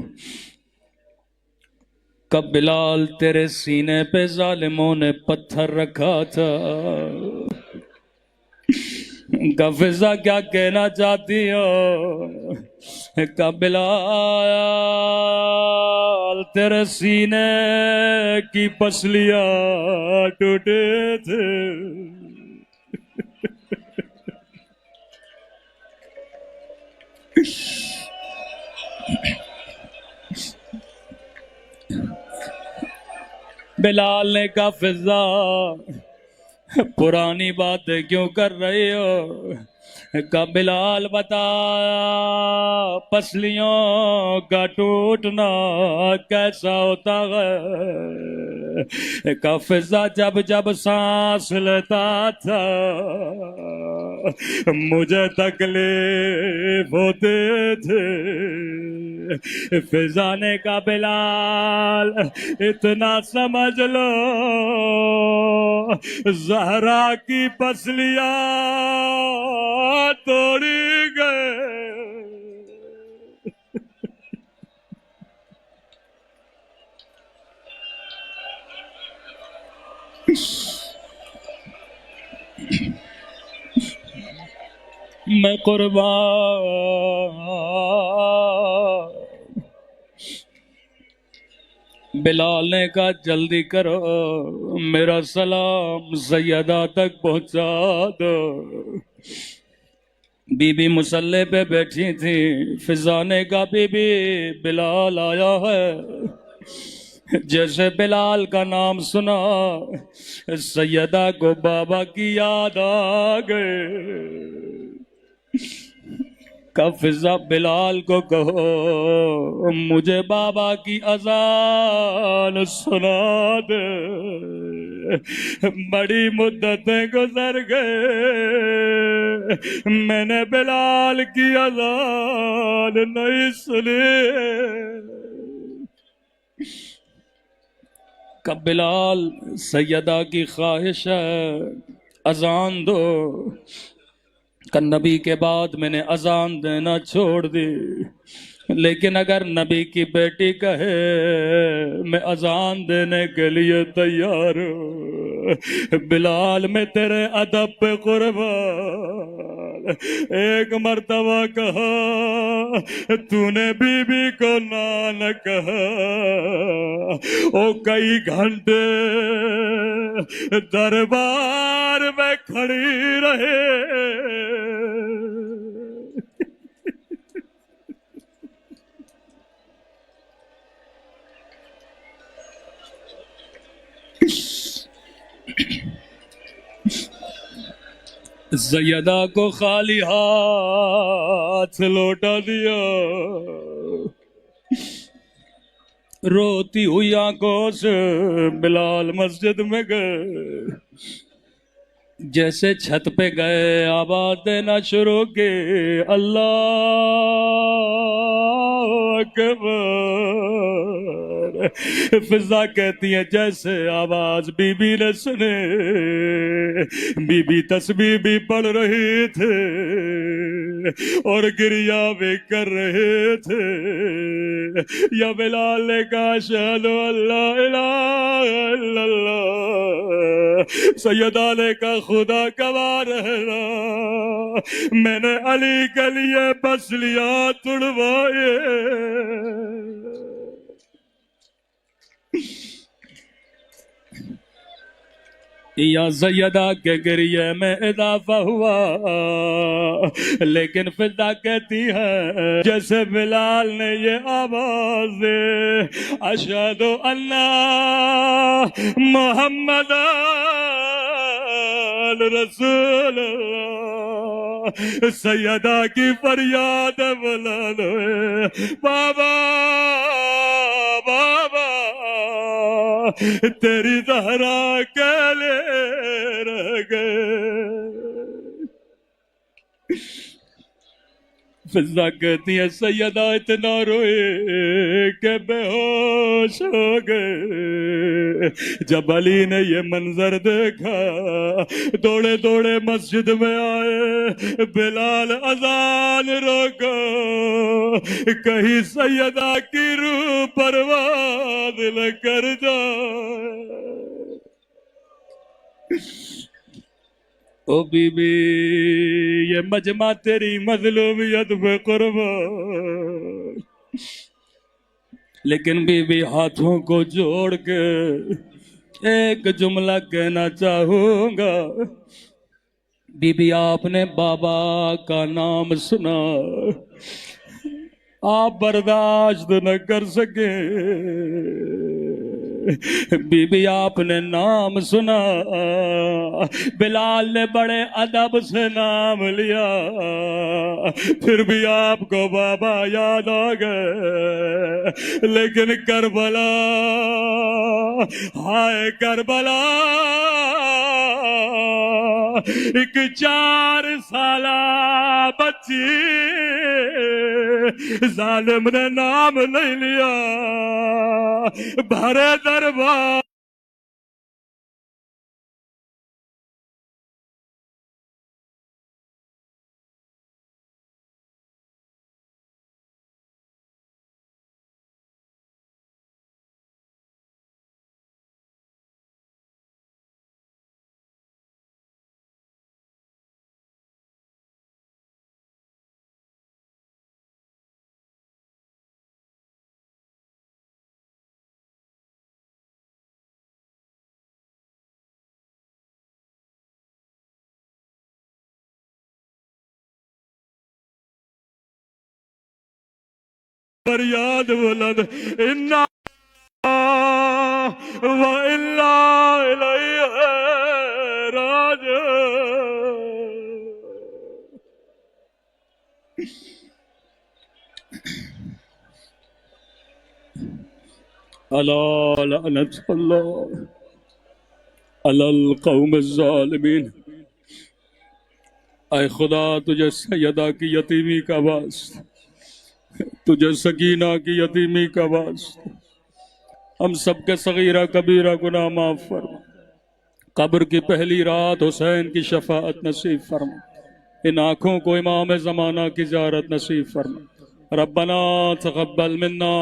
کب بلال تیرے سینے پہ ظالموں نے پتھر رکھا تھا، فضا کیا کہنا چاہتی ہو؟ کہ بلال تیرے سینے کی پسلیاں ٹوٹے تھے، بلال نے کہا فضا پرانی باتیں کیوں کر رہی ہو؟ کہ بلال بتا پسلیوں کا ٹوٹنا کیسا ہوتا ہے؟ کہ فضا جب جب سانس لیتا تھا مجھے تکلیف ہوتے تھے۔ فضا نے کہا بلال اتنا سمجھ لو زہرا کی پسلیاں توڑی گئے، میں قربان۔ بلال نے کہا جلدی کرو میرا سلام سیدہ تک پہنچا دو۔ بی بی مصلی پہ بیٹھی تھی، فضا نے کہا بی بی بلال آیا ہے۔ جیسے بلال کا نام سنا سیدہ کو بابا کی یاد آ گئے۔ کہ فضا بلال کو کہو مجھے بابا کی اذان سنا دے، بڑی مدتیں گزر گئے میں نے بلال کی اذان نہیں سنی۔ کہ بلال سیدہ کی خواہش ہے اذان دو۔ کہ نبی کے بعد میں نے اذان دینا چھوڑ دی، لیکن اگر نبی کی بیٹی کہے میں اذان دینے کے لیے تیار ہوں۔ بلال میں تیرے ادب پہ قربان، ایک مرتبہ کہا تو نے بی بی کو نہ کہا، او کئی گھنٹے دربار میں کھڑی رہے۔ سیدہ کو خالی ہاتھ لوٹا دیا، روتی ہوئی آنکھوں سے بلال مسجد میں گئے۔ جیسے چھت پہ گئے آواز دینا شروع کی اللہ اکبر۔ فضا کہتی ہے جیسے آواز بی بی نے سنے، بی بی تسبیح بھی پڑھ رہے تھے اور گریہ بھی کر رہے تھے۔ یا بلال نے کہا اشہد ان لا الہ الا اللہ۔ سیدہ نے کہا خدا گواہ رہنا میں نے علی کے لیے پسلیاں توڑوائے۔ یا سیدہ کے گریے میں اضافہ ہوا، لیکن فضا کہتی ہے جیسے بلال نے یہ آواز دے اشہد ان محمد رسول اللہ، سیدہ کی فریاد بلند ہوئے بابا بابا تیری زہرا کے لے رہ گئے۔ فضا کہتی ہے سیدہ اتنا روئے کہ بے ہوش ہو گئے۔ جب علی نے یہ منظر دیکھا دوڑے دوڑے مسجد میں آئے، بلال اذان روکو کہیں سیدہ کی روح پرواز نہ کر جائے۔ او بی بی یہ مجمع تیری مظلومیت پہ قربان، لیکن بی بی ہاتھوں کو جوڑ کے ایک جملہ کہنا چاہوں گا۔ بی بی آپ نے بابا کا نام سنا، آپ برداشت نہ کر سکے۔ بی بی آپ نے نام سنا، بلال نے بڑے ادب سے نام لیا، پھر بھی آپ کو بابا یاد آ گئے۔ لیکن کربلا، ہائے کربلا، ایک 4 سالہ بچی، ظالم نے نام نہیں لیا، بھرے دربار فریاد بلند، انا وَإِلَّا إِلَيْهِ راجعون۔ الا لعنت اللہ علی القوم الظالمین۔ اے خدا تجھے سیدہ کی یتیمی کا واسطہ، تجھے سکینہ کی یتیمی کا واسطہ، ہم سب کے صغیرہ کبیرہ گناہ معاف فرما۔ قبر کی پہلی رات حسین کی شفاعت نصیب فرما، ان آنکھوں کو امام زمانہ کی زیارت نصیب فرما۔ ربنا تقبل منا